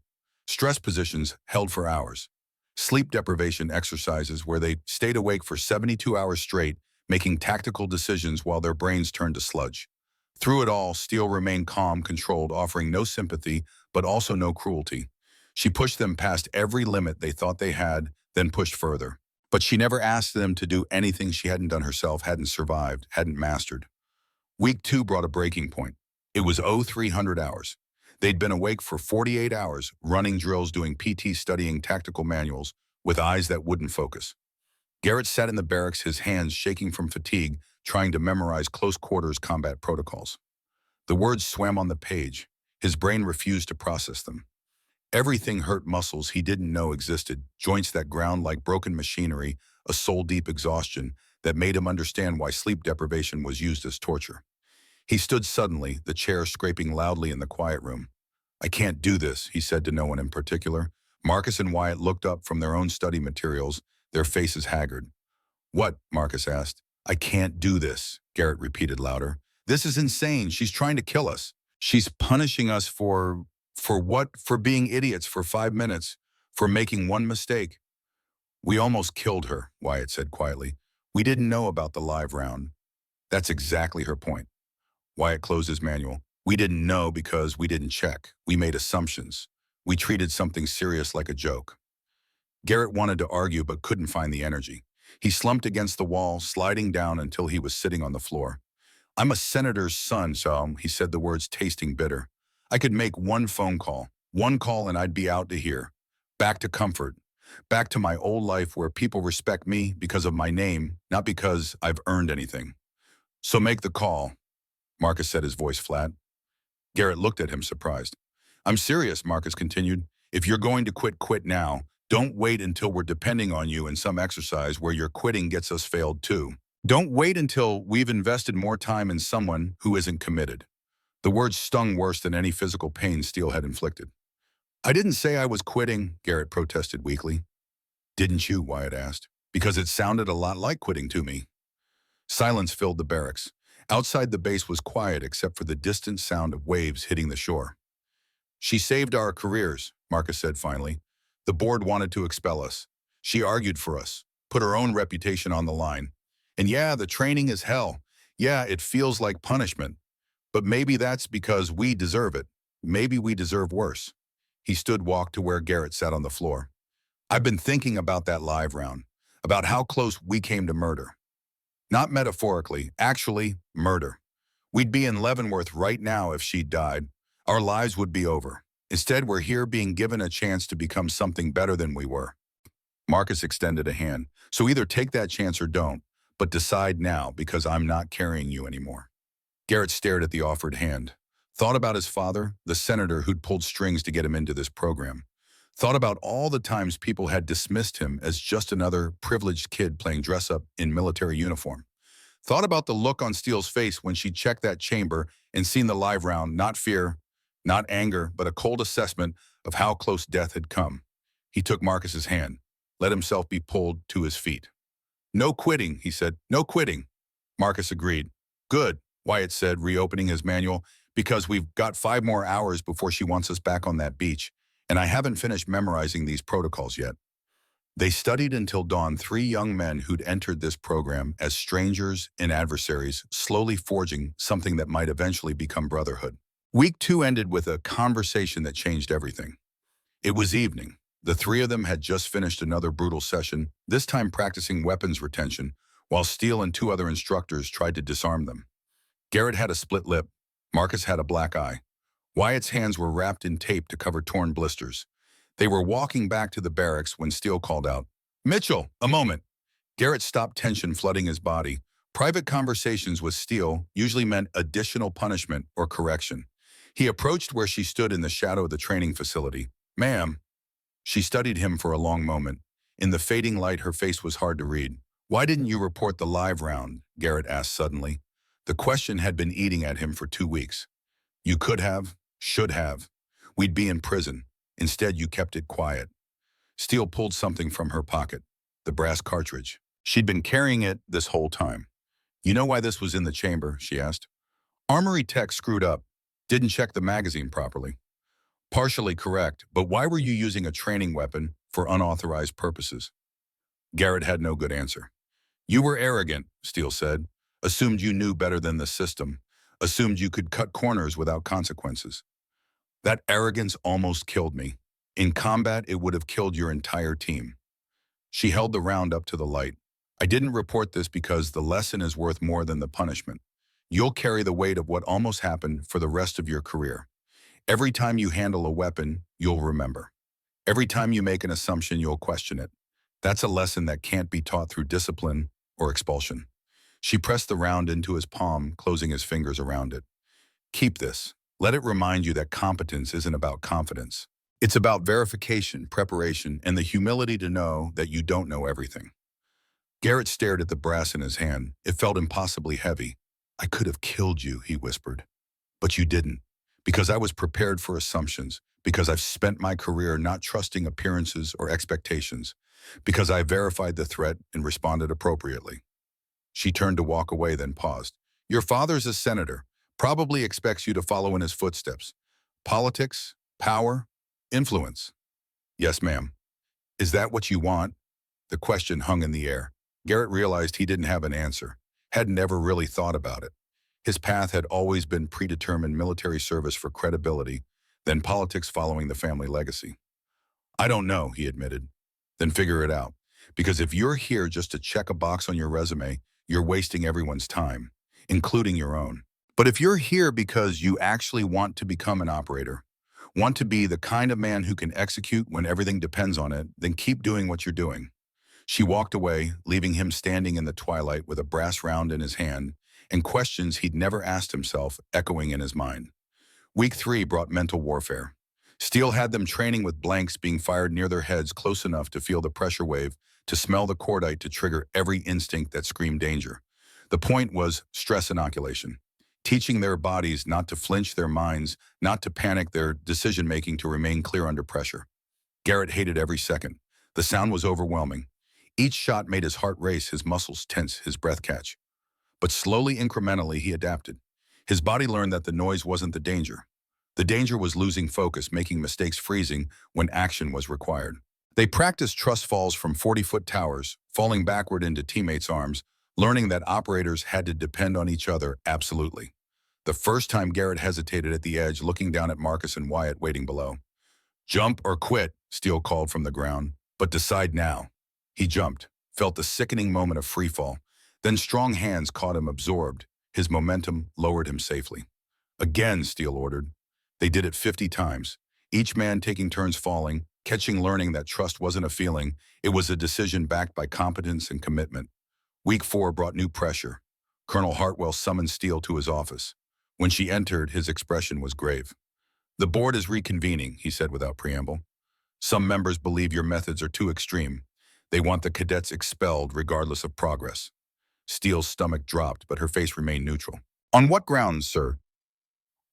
Stress positions held for hours. Sleep deprivation exercises where they stayed awake for 72 hours straight, making tactical decisions while their brains turned to sludge. Through it all, Steele remained calm, controlled, offering no sympathy, but also no cruelty. She pushed them past every limit they thought they had, then pushed further. But she never asked them to do anything she hadn't done herself, hadn't survived, hadn't mastered. Week 2 brought a breaking point. It was 0300 hours. They'd been awake for 48 hours, running drills, doing PT, studying tactical manuals, with eyes that wouldn't focus. Garrett sat in the barracks, his hands shaking from fatigue, trying to memorize close-quarters combat protocols. The words swam on the page. His brain refused to process them. Everything hurt: muscles he didn't know existed, joints that ground like broken machinery, a soul-deep exhaustion that made him understand why sleep deprivation was used as torture. He stood suddenly, the chair scraping loudly in the quiet room. I can't do this, he said to no one in particular. Marcus and Wyatt looked up from their own study materials, their faces haggard. What? Marcus asked. I can't do this, Garrett repeated louder. This is insane. She's trying to kill us. She's punishing us for what? For being idiots for 5 minutes, for making one mistake. We almost killed her, Wyatt said quietly. We didn't know about the live round. That's exactly her point. Wyatt closed his manual. We didn't know because we didn't check. We made assumptions. We treated something serious like a joke. Garrett wanted to argue but couldn't find the energy. He slumped against the wall, sliding down until he was sitting on the floor. I'm a senator's son, so he said, the words tasting bitter. I could make one phone call and I'd be out to here. Back to comfort. Back to my old life where people respect me because of my name, not because I've earned anything. So make the call, Marcus said, his voice flat. Garrett looked at him, surprised. I'm serious, Marcus continued. If you're going to quit now. Don't wait until we're depending on you in some exercise where your quitting gets us failed too. Don't wait until we've invested more time in someone who isn't committed. The words stung worse than any physical pain Steele had inflicted. I didn't say I was quitting, Garrett protested weakly. Didn't you? Wyatt asked. Because it sounded a lot like quitting to me. Silence filled the barracks. Outside the base was quiet except for the distant sound of waves hitting the shore. She saved our careers, Marcus said finally. The board wanted to expel us. She argued for us, put her own reputation on the line. And yeah, the training is hell. Yeah, it feels like punishment. But maybe that's because we deserve it. Maybe we deserve worse. He walked to where Garrett sat on the floor. I've been thinking about that live round, about how close we came to murder. Not metaphorically, actually, murder. We'd be in Leavenworth right now if she'd died. Our lives would be over. Instead, we're here being given a chance to become something better than we were. Marcus extended a hand. So either take that chance or don't, but decide now because I'm not carrying you anymore. Garrett stared at the offered hand. Thought about his father, the senator who'd pulled strings to get him into this program. Thought about all the times people had dismissed him as just another privileged kid playing dress-up in military uniform. Thought about the look on Steele's face when she checked that chamber and seen the live round, not fear, not anger, but a cold assessment of how close death had come. He took Marcus's hand, let himself be pulled to his feet. No quitting, he said, no quitting. Marcus agreed. Good, Wyatt said, reopening his manual, because we've got 5 more hours before she wants us back on that beach, and I haven't finished memorizing these protocols yet. They studied until dawn 3 young men who'd entered this program as strangers and adversaries, slowly forging something that might eventually become brotherhood. Week 2 ended with a conversation that changed everything. It was evening. The 3 of them had just finished another brutal session, this time practicing weapons retention, while Steele and 2 other instructors tried to disarm them. Garrett had a split lip. Marcus had a black eye. Wyatt's hands were wrapped in tape to cover torn blisters. They were walking back to the barracks when Steele called out, "Mitchell, a moment." Garrett stopped tension flooding his body. Private conversations with Steele usually meant additional punishment or correction. He approached where she stood in the shadow of the training facility. "Ma'am." She studied him for a long moment. In the fading light, her face was hard to read. "Why didn't you report the live round?" Garrett asked suddenly. The question had been eating at him for 2 weeks. "You could have, should have. We'd be in prison. Instead, you kept it quiet." Steele pulled something from her pocket, the brass cartridge. She'd been carrying it this whole time. "You know why this was in the chamber?" she asked. "Armory tech screwed up. Didn't check the magazine properly." "Partially correct, but why were you using a training weapon for unauthorized purposes?" Garrett had no good answer. "You were arrogant," Steele said. "Assumed you knew better than the system. Assumed you could cut corners without consequences. That arrogance almost killed me. In combat, it would have killed your entire team." She held the round up to the light. "I didn't report this because the lesson is worth more than the punishment. You'll carry the weight of what almost happened for the rest of your career. Every time you handle a weapon, you'll remember. Every time you make an assumption, you'll question it. That's a lesson that can't be taught through discipline or expulsion." She pressed the round into his palm, closing his fingers around it. "Keep this. Let it remind you that competence isn't about confidence. It's about verification, preparation, and the humility to know that you don't know everything." Garrett stared at the brass in his hand. It felt impossibly heavy. "I could have killed you," he whispered. "But you didn't. Because I was prepared for assumptions. Because I've spent my career not trusting appearances or expectations. Because I verified the threat and responded appropriately." She turned to walk away, then paused. "Your father's a senator. Probably expects you to follow in his footsteps. Politics, power, influence." "Yes, ma'am." "Is that what you want?" The question hung in the air. Garrett realized he didn't have an answer, hadn't ever really thought about it. His path had always been predetermined: military service for credibility, then politics following the family legacy. "I don't know," he admitted. "Then figure it out. Because if you're here just to check a box on your resume, you're wasting everyone's time, including your own. But if you're here because you actually want to become an operator, want to be the kind of man who can execute when everything depends on it, then keep doing what you're doing." She walked away, leaving him standing in the twilight with a brass round in his hand and questions he'd never asked himself echoing in his mind. Week 3 brought mental warfare. Steele had them training with blanks being fired near their heads close enough to feel the pressure wave, to smell the cordite, to trigger every instinct that screamed danger. The point was stress inoculation, teaching their bodies not to flinch, their minds not to panic, their decision-making to remain clear under pressure. Garrett hated every second. The sound was overwhelming. Each shot made his heart race, his muscles tense, his breath catch. But slowly, incrementally, he adapted. His body learned that the noise wasn't the danger. The danger was losing focus, making mistakes, freezing when action was required. They practiced trust falls from 40-foot towers, falling backward into teammates' arms, learning that operators had to depend on each other absolutely. The first time Garrett hesitated at the edge, looking down at Marcus and Wyatt waiting below. "Jump or quit," Steele called from the ground. "But decide now." He jumped, felt the sickening moment of freefall. Then strong hands caught him, absorbed. His momentum lowered him safely. "Again," Steele ordered. They did it 50 times. each man taking turns falling, catching, learning that trust wasn't a feeling, it was a decision backed by competence and commitment. Week 4 brought new pressure. Colonel Hartwell summoned Steele to his office. When she entered, his expression was grave. "The board is reconvening," he said without preamble. "Some members believe your methods are too extreme. They want the cadets expelled regardless of progress." Steele's stomach dropped, but her face remained neutral. "On what grounds, sir?"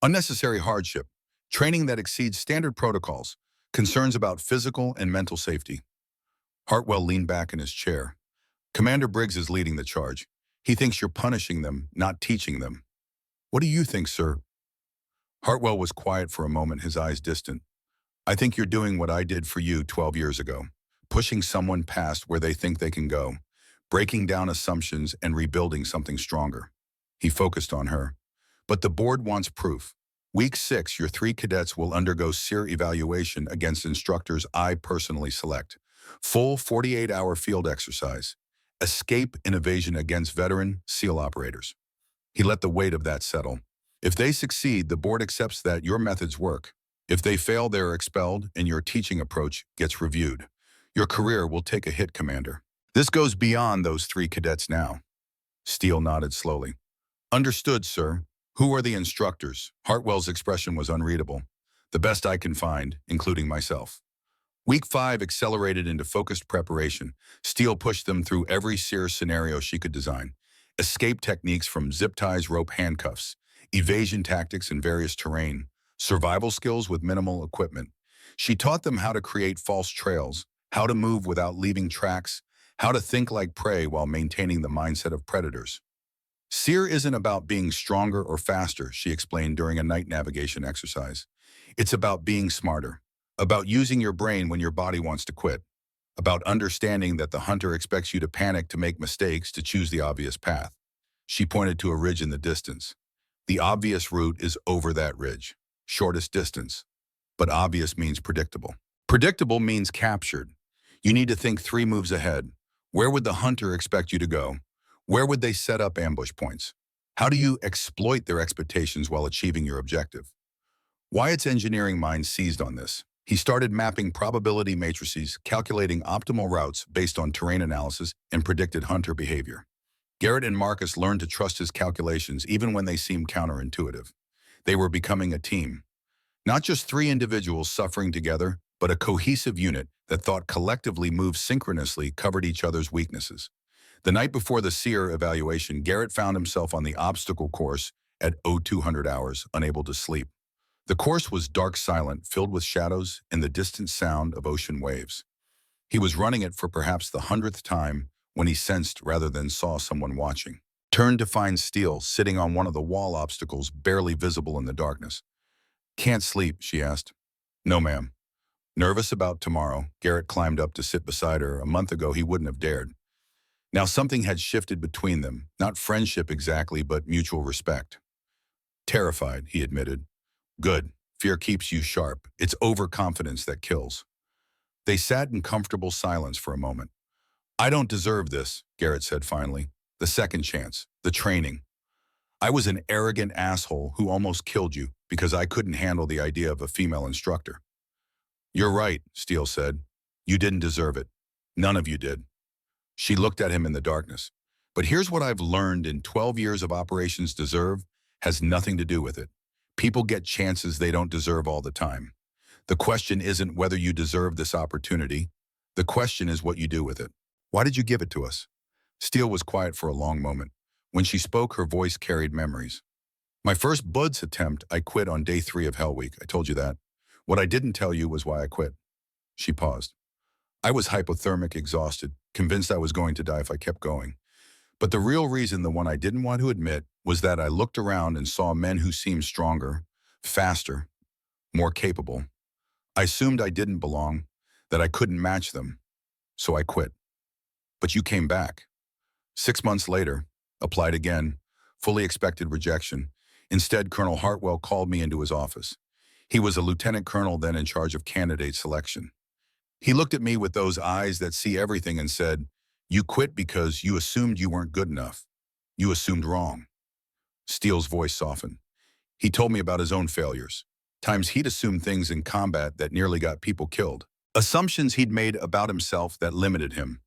"Unnecessary hardship, training that exceeds standard protocols, concerns about physical and mental safety." Hartwell leaned back in his chair. "Commander Briggs is leading the charge. He thinks you're punishing them, not teaching them." "What do you think, sir?" Hartwell was quiet for a moment, his eyes distant. "I think you're doing what I did for you 12 years ago, pushing someone past where they think they can go, breaking down assumptions and rebuilding something stronger." He focused on her. "But the board wants proof. Week 6, your 3 cadets will undergo SEER evaluation against instructors I personally select. Full 48-hour field exercise. Escape and evasion against veteran SEAL operators." He let the weight of that settle. "If they succeed, the board accepts that your methods work. If they fail, they're expelled and your teaching approach gets reviewed. Your career will take a hit, Commander." "This goes beyond those 3 cadets now." Steele nodded slowly. "Understood, sir. Who are the instructors?" Hartwell's expression was unreadable. "The best I can find, including myself." Week 5 accelerated into focused preparation. Steele pushed them through every SEER scenario she could design. Escape techniques from zip ties, rope handcuffs, evasion tactics in various terrain, survival skills with minimal equipment. She taught them how to create false trails, how to move without leaving tracks, how to think like prey while maintaining the mindset of predators. "SEER isn't about being stronger or faster," she explained during a night navigation exercise. "It's about being smarter, about using your brain when your body wants to quit, about understanding that the hunter expects you to panic, to make mistakes, to choose the obvious path." She pointed to a ridge in the distance. "The obvious route is over that ridge. Shortest distance. But obvious means predictable. Predictable means captured. You need to think 3 moves ahead. Where would the hunter expect you to go? Where would they set up ambush points? How do you exploit their expectations while achieving your objective?" Wyatt's engineering mind seized on this. He started mapping probability matrices, calculating optimal routes based on terrain analysis and predicted hunter behavior. Garrett and Marcus learned to trust his calculations even when they seemed counterintuitive. They were becoming a team. Not just 3 individuals suffering together, but a cohesive unit that thought collectively, moved synchronously, covered each other's weaknesses. The night before the SEER evaluation, Garrett found himself on the obstacle course at 0200 hours, unable to sleep. The course was dark, silent, filled with shadows and the distant sound of ocean waves. He was running it for perhaps the 100th time when he sensed rather than saw someone watching. Turned to find Steele sitting on one of the wall obstacles, barely visible in the darkness. "Can't sleep?" she asked. "No, ma'am." Nervous about tomorrow, Garrett climbed up to sit beside her. A month ago, he wouldn't have dared. Now something had shifted between them, not friendship exactly, but mutual respect. "Terrified," he admitted. "Good. Fear keeps you sharp. It's overconfidence that kills." They sat in comfortable silence for a moment. "I don't deserve this," Garrett said finally. "The second chance, the training. I was an arrogant asshole who almost killed you because I couldn't handle the idea of a female instructor." "You're right," Steele said. "You didn't deserve it. None of you did." She looked at him in the darkness. "But here's what I've learned in 12 years of Operations Deserve has nothing to do with it. People get chances they don't deserve all the time. The question isn't whether you deserve this opportunity. The question is what you do with it. Why did you give it to us?" Steele was quiet for a long moment. When she spoke, her voice carried memories. "My first Buds attempt, I quit on day 3 of Hell Week. I told you that. What I didn't tell you was why I quit." She paused. "I was hypothermic, exhausted, convinced I was going to die if I kept going. But the real reason, the one I didn't want to admit, was that I looked around and saw men who seemed stronger, faster, more capable. I assumed I didn't belong, that I couldn't match them. So I quit. But you came back. 6 months later, applied again, fully expected rejection. Instead, Colonel Hartwell called me into his office. He was a lieutenant colonel then in charge of candidate selection. He looked at me with those eyes that see everything and said, 'You quit because you assumed you weren't good enough. You assumed wrong.'" Steele's voice softened. He told me about his own failures. times he'd assumed things in combat that nearly got people killed, assumptions he'd made about himself that limited him.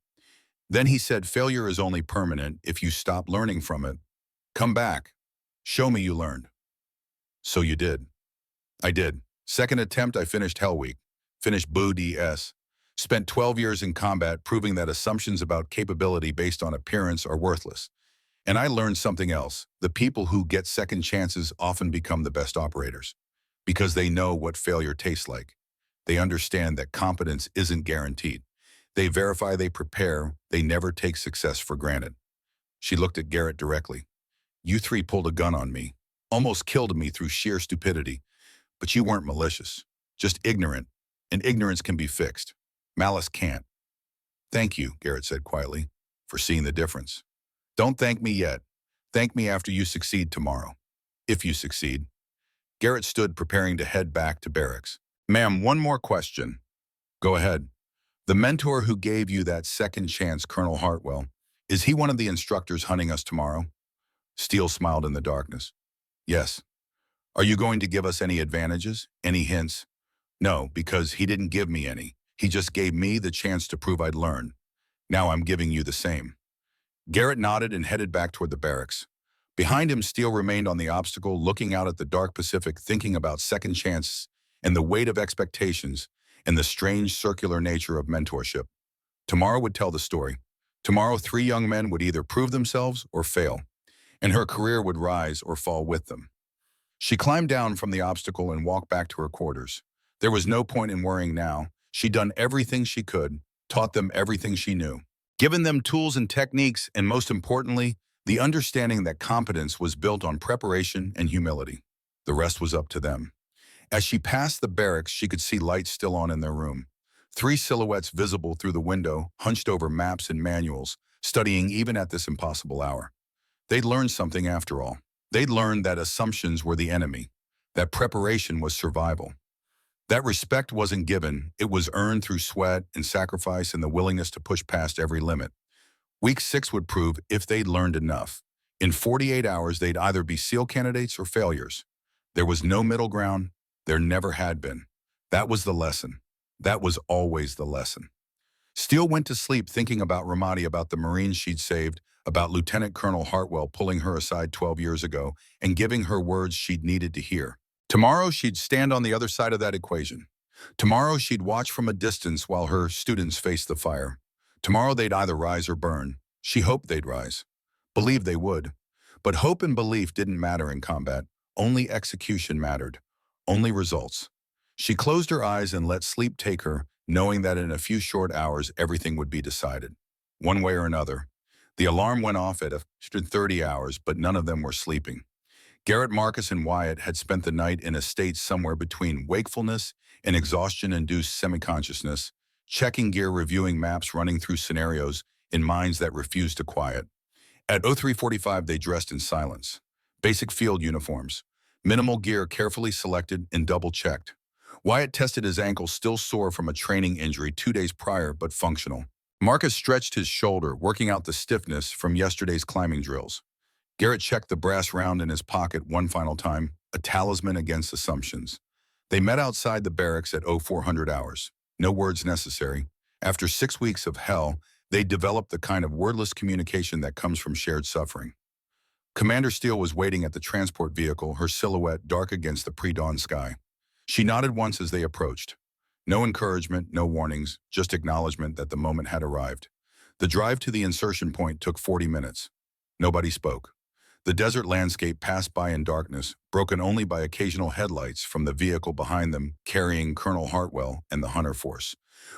Then he said failure is only permanent if you stop learning from it. Come back. Show me you learned. So you did. I did. Second attempt, I finished Hell Week. Finished Boo DS. Spent 12 years in combat proving that assumptions about capability based on appearance are worthless. And I learned something else. The people who get second chances often become the best operators because they know what failure tastes like. They understand that competence isn't guaranteed. They verify, they prepare, they never take success for granted. She looked at Garrett directly. You three pulled a gun on me, almost killed me through sheer stupidity, but you weren't malicious, just ignorant, and ignorance can be fixed. Malice can't. Thank you, Garrett said quietly, for seeing the difference. Don't thank me yet. Thank me after you succeed tomorrow. If you succeed. Garrett stood preparing to head back to barracks. Ma'am, one more question. Go ahead. The mentor who gave you that second chance, Colonel Hartwell, is he one of the instructors hunting us tomorrow? Steele smiled in the darkness. Yes. Are you going to give us any advantages? Any hints? No, because he didn't give me any. He just gave me the chance to prove I'd learn. Now I'm giving you the same. Garrett nodded and headed back toward the barracks. Behind him, Steele remained on the obstacle, looking out at the dark Pacific, thinking about second chances and the weight of expectations and the strange circular nature of mentorship. Tomorrow would tell the story. Tomorrow, 3 young men would either prove themselves or fail, and her career would rise or fall with them. She climbed down from the obstacle and walked back to her quarters. There was no point in worrying now. She'd done everything she could, taught them everything she knew, given them tools and techniques, and most importantly, the understanding that competence was built on preparation and humility. The rest was up to them. As she passed the barracks, she could see lights still on in their room. 3 silhouettes visible through the window, hunched over maps and manuals, studying even at this impossible hour. They'd learned something after all. They'd learned that assumptions were the enemy, that preparation was survival. That respect wasn't given, it was earned through sweat and sacrifice and the willingness to push past every limit. Week 6 would prove if they'd learned enough. In 48 hours, they'd either be SEAL candidates or failures. There was no middle ground. There never had been. That was the lesson. That was always the lesson. Steele went to sleep thinking about Ramadi, about the Marines she'd saved, about Lieutenant Colonel Hartwell pulling her aside 12 years ago and giving her words she'd needed to hear. Tomorrow, she'd stand on the other side of that equation. Tomorrow, she'd watch from a distance while her students faced the fire. Tomorrow, they'd either rise or burn. She hoped they'd rise. Believed they would. But hope and belief didn't matter in combat. Only execution mattered. Only results. She closed her eyes and let sleep take her, knowing that in a few short hours, everything would be decided. One way or another. The alarm went off at 130 hours, but none of them were sleeping. Garrett, Marcus, and Wyatt had spent the night in a state somewhere between wakefulness and exhaustion-induced semi-consciousness, checking gear, reviewing maps, running through scenarios in minds that refused to quiet. At 03:45, they dressed in silence. Basic field uniforms. Minimal gear carefully selected and double-checked. Wyatt tested his ankle, still sore from a training injury 2 days prior, but functional. Marcus stretched his shoulder, working out the stiffness from yesterday's climbing drills. Garrett checked the brass round in his pocket one final time, a talisman against assumptions. They met outside the barracks at 0400 hours. No words necessary. After 6 weeks of hell, they developed the kind of wordless communication that comes from shared suffering. Commander Steele was waiting at the transport vehicle, her silhouette dark against the pre-dawn sky. She nodded once as they approached. No encouragement, no warnings, just acknowledgement that the moment had arrived. The drive to the insertion point took 40 minutes. Nobody spoke. The desert landscape passed by in darkness, broken only by occasional headlights from the vehicle behind them carrying Colonel Hartwell and the Hunter Force.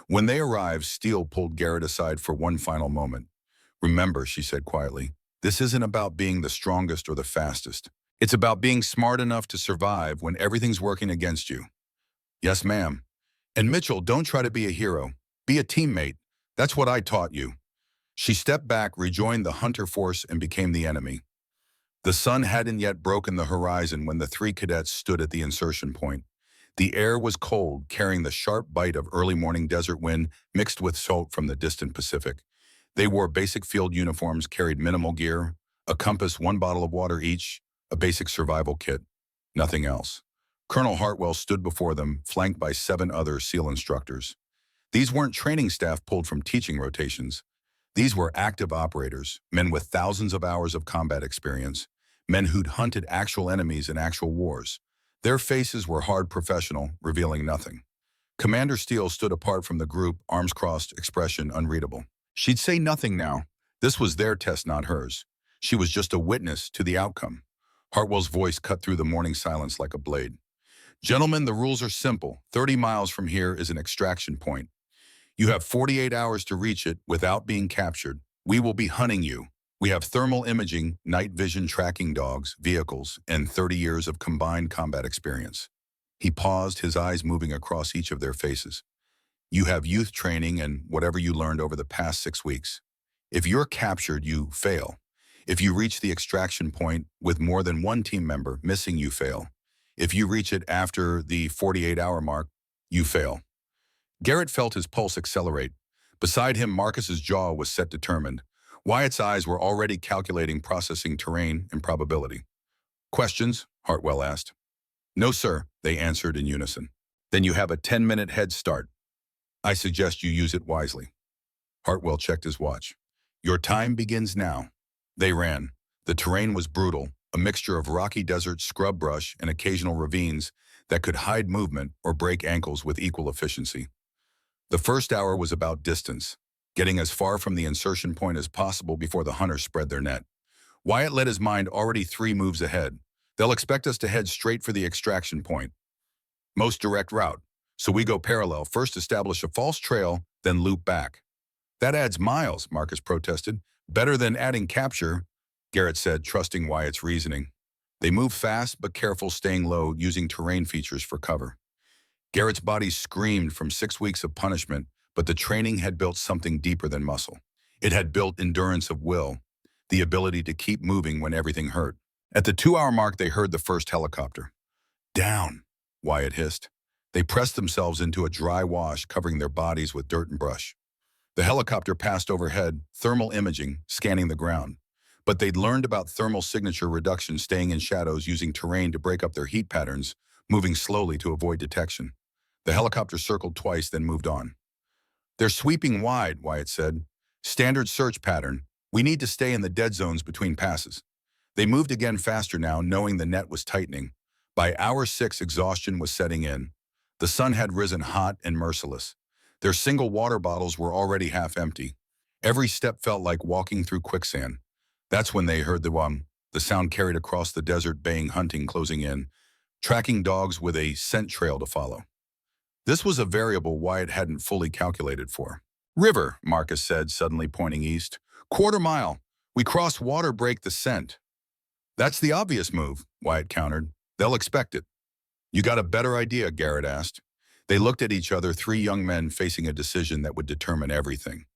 When they arrived, Steele pulled Garrett aside for one final moment. "Remember," she said quietly, "this isn't about being the strongest or the fastest. It's about being smart enough to survive when everything's working against you." "Yes, ma'am." "And Mitchell, don't try to be a hero. Be a teammate. That's what I taught you." She stepped back, rejoined the Hunter Force, and became the enemy. The sun hadn't yet broken the horizon when the 3 cadets stood at the insertion point. The air was cold, carrying the sharp bite of early morning desert wind mixed with salt from the distant Pacific. They wore basic field uniforms, carried minimal gear, a compass, 1 bottle of water each, a basic survival kit. Nothing else. Colonel Hartwell stood before them, flanked by 7 other SEAL instructors. These weren't training staff pulled from teaching rotations. These were active operators, men with thousands of hours of combat experience, men who'd hunted actual enemies in actual wars. Their faces were hard professional, revealing nothing. Commander Steele stood apart from the group, arms crossed, expression unreadable. She'd say nothing now. This was their test, not hers. She was just a witness to the outcome. Hartwell's voice cut through the morning silence like a blade. Gentlemen, the rules are simple. 30 miles from here is an extraction point. You have 48 hours to reach it without being captured. We will be hunting you. We have thermal imaging, night vision tracking dogs, vehicles, and 30 years of combined combat experience. He paused, his eyes moving across each of their faces. You have youth training and whatever you learned over the past 6 weeks. If you're captured, you fail. If you reach the extraction point with more than one team member missing, you fail. If you reach it after the 48-hour mark, you fail. Garrett felt his pulse accelerate. Beside him, Marcus's jaw was set determined. Wyatt's eyes were already calculating, processing terrain and probability. Questions? Hartwell asked. No, sir, they answered in unison. Then you have a 10-minute head start. I suggest you use it wisely. Hartwell checked his watch. Your time begins now. They ran. The terrain was brutal, a mixture of rocky desert, scrub brush, and occasional ravines that could hide movement or break ankles with equal efficiency. The first hour was about distance, getting as far from the insertion point as possible before the hunters spread their net. Wyatt let his mind already 3 moves ahead. They'll expect us to head straight for the extraction point. Most direct route. So we go parallel, first establish a false trail, then loop back. That adds miles, Marcus protested. Better than adding capture, Garrett said, trusting Wyatt's reasoning. They moved fast but careful, staying low, using terrain features for cover. Garrett's body screamed from 6 weeks of punishment, but the training had built something deeper than muscle. It had built endurance of will, the ability to keep moving when everything hurt. At the 2-hour mark, they heard the first helicopter. Down, Wyatt hissed. They pressed themselves into a dry wash, covering their bodies with dirt and brush. The helicopter passed overhead, thermal imaging, scanning the ground. But they'd learned about thermal signature reduction, staying in shadows, using terrain to break up their heat patterns, moving slowly to avoid detection. The helicopter circled twice, then moved on. They're sweeping wide, Wyatt said. Standard search pattern. We need to stay in the dead zones between passes. They moved again, faster now, knowing the net was tightening. By hour 6, exhaustion was setting in. The sun had risen hot and merciless. Their single water bottles were already half empty. Every step felt like walking through quicksand. That's when they heard the sound carried across the desert, baying, hunting, closing in, tracking dogs with a scent trail to follow. This was a variable Wyatt hadn't fully calculated for. River, Marcus said, suddenly pointing east. 1/4 mile. We cross water, break the scent. That's the obvious move, Wyatt countered. They'll expect it. You got a better idea? Garrett asked. They looked at each other, 3 young men facing a decision that would determine everything.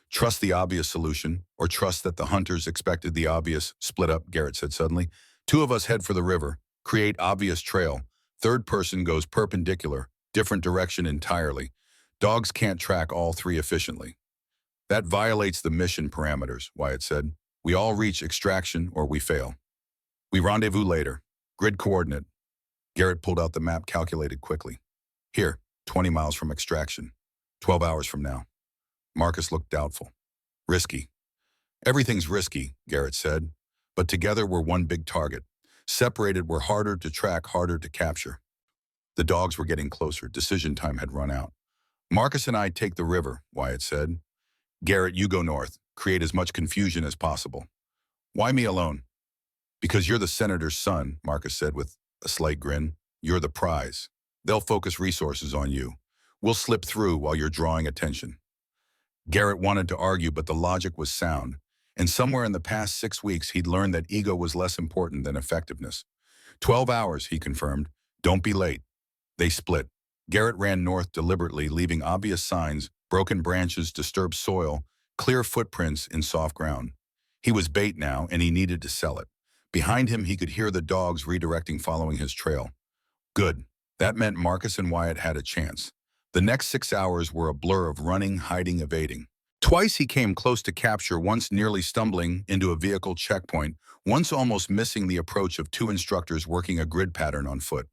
Trust the obvious solution, or trust that the hunters expected the obvious. Split up, Garrett said suddenly. 2 of us head for the river, create obvious trail. 3rd person goes perpendicular, different direction entirely. Dogs can't track all 3 efficiently. That violates the mission parameters, Wyatt said. We all reach extraction or we fail. We rendezvous later. Grid coordinate. Garrett pulled out the map, calculated quickly. Here, 20 miles from extraction. 12 hours from now. Marcus looked doubtful. Risky. Everything's risky, Garrett said. But together we're one big target. Separated, we're harder to track, harder to capture. The dogs were getting closer. Decision time had run out. Marcus and I take the river, Wyatt said. Garrett, you go north. Create as much confusion as possible. Why me alone? Because you're the senator's son, Marcus said with a slight grin. You're the prize. They'll focus resources on you. We'll slip through while you're drawing attention. Garrett wanted to argue, but the logic was sound. And somewhere in the past 6 weeks, he'd learned that ego was less important than effectiveness. 12 hours, he confirmed. Don't be late. They split. Garrett ran north deliberately, leaving obvious signs, broken branches, disturbed soil, clear footprints in soft ground. He was bait now, and he needed to sell it. Behind him, he could hear the dogs redirecting, following his trail. Good. That meant Marcus and Wyatt had a chance. The next 6 hours were a blur of running, hiding, evading. Twice he came close to capture, once nearly stumbling into a vehicle checkpoint, once almost missing the approach of 2 instructors working a grid pattern on foot.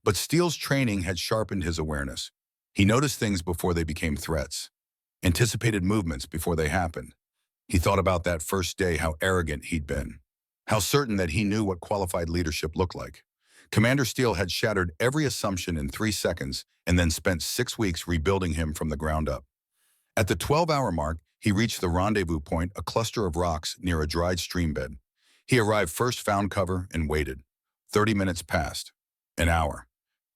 But Steele's training had sharpened his awareness. He noticed things before they became threats, anticipated movements before they happened. He thought about that first day, how arrogant he'd been, how certain that he knew what qualified leadership looked like. Commander Steele had shattered every assumption in 3 seconds and then spent 6 weeks rebuilding him from the ground up. At the 12-hour mark, he reached the rendezvous point, a cluster of rocks near a dried stream bed. He arrived first, found cover, and waited. 30 minutes passed. An hour.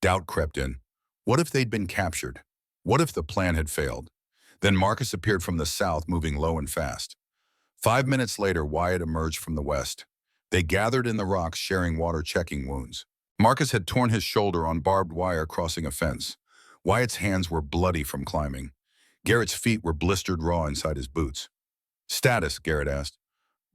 Doubt crept in. What if they'd been captured? What if the plan had failed? Then Marcus appeared from the south, moving low and fast. 5 minutes later, Wyatt emerged from the west. They gathered in the rocks, sharing water, checking wounds. Marcus had torn his shoulder on barbed wire crossing a fence. Wyatt's hands were bloody from climbing. Garrett's feet were blistered raw inside his boots. "Status?" Garrett asked.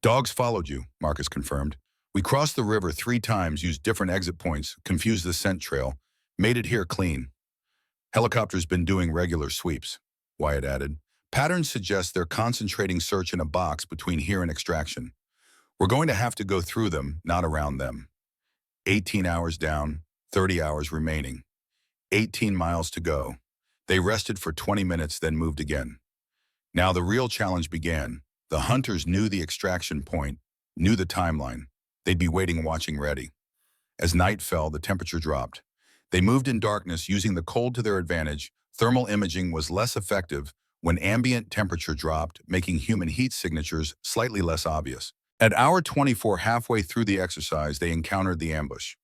"Dogs followed you," Marcus confirmed. "We crossed the river 3 times, used different exit points, confused the scent trail, made it here clean. Helicopter's been doing regular sweeps," Wyatt added. "Patterns suggest they're concentrating search in a box between here and extraction. We're going to have to go through them, not around them." 18 hours down, 30 hours remaining. 18 miles to go. They rested for 20 minutes, then moved again. Now the real challenge began. The hunters knew the extraction point, knew the timeline. They'd be waiting, watching, ready. As night fell, the temperature dropped. They moved in darkness, using the cold to their advantage. Thermal imaging was less effective when ambient temperature dropped, making human heat signatures slightly less obvious. At hour 24, halfway through the exercise, they encountered the ambush.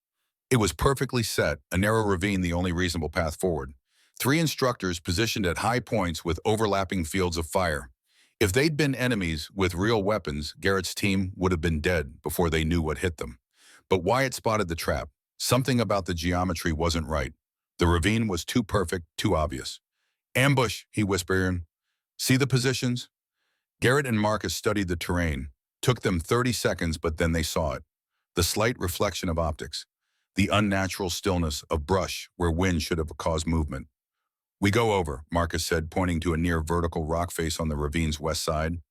It was perfectly set, a narrow ravine the only reasonable path forward. 3 instructors positioned at high points with overlapping fields of fire. If they'd been enemies with real weapons, Garrett's team would have been dead before they knew what hit them. But Wyatt spotted the trap. Something about the geometry wasn't right. The ravine was too perfect, too obvious. "Ambush," he whispered. "See the positions?" Garrett and Marcus studied the terrain. Took them 30 seconds, but then they saw it. The slight reflection of optics. The unnatural stillness of brush where wind should have caused movement. "We go over," Marcus said, pointing to a near vertical rock face on the ravine's west side.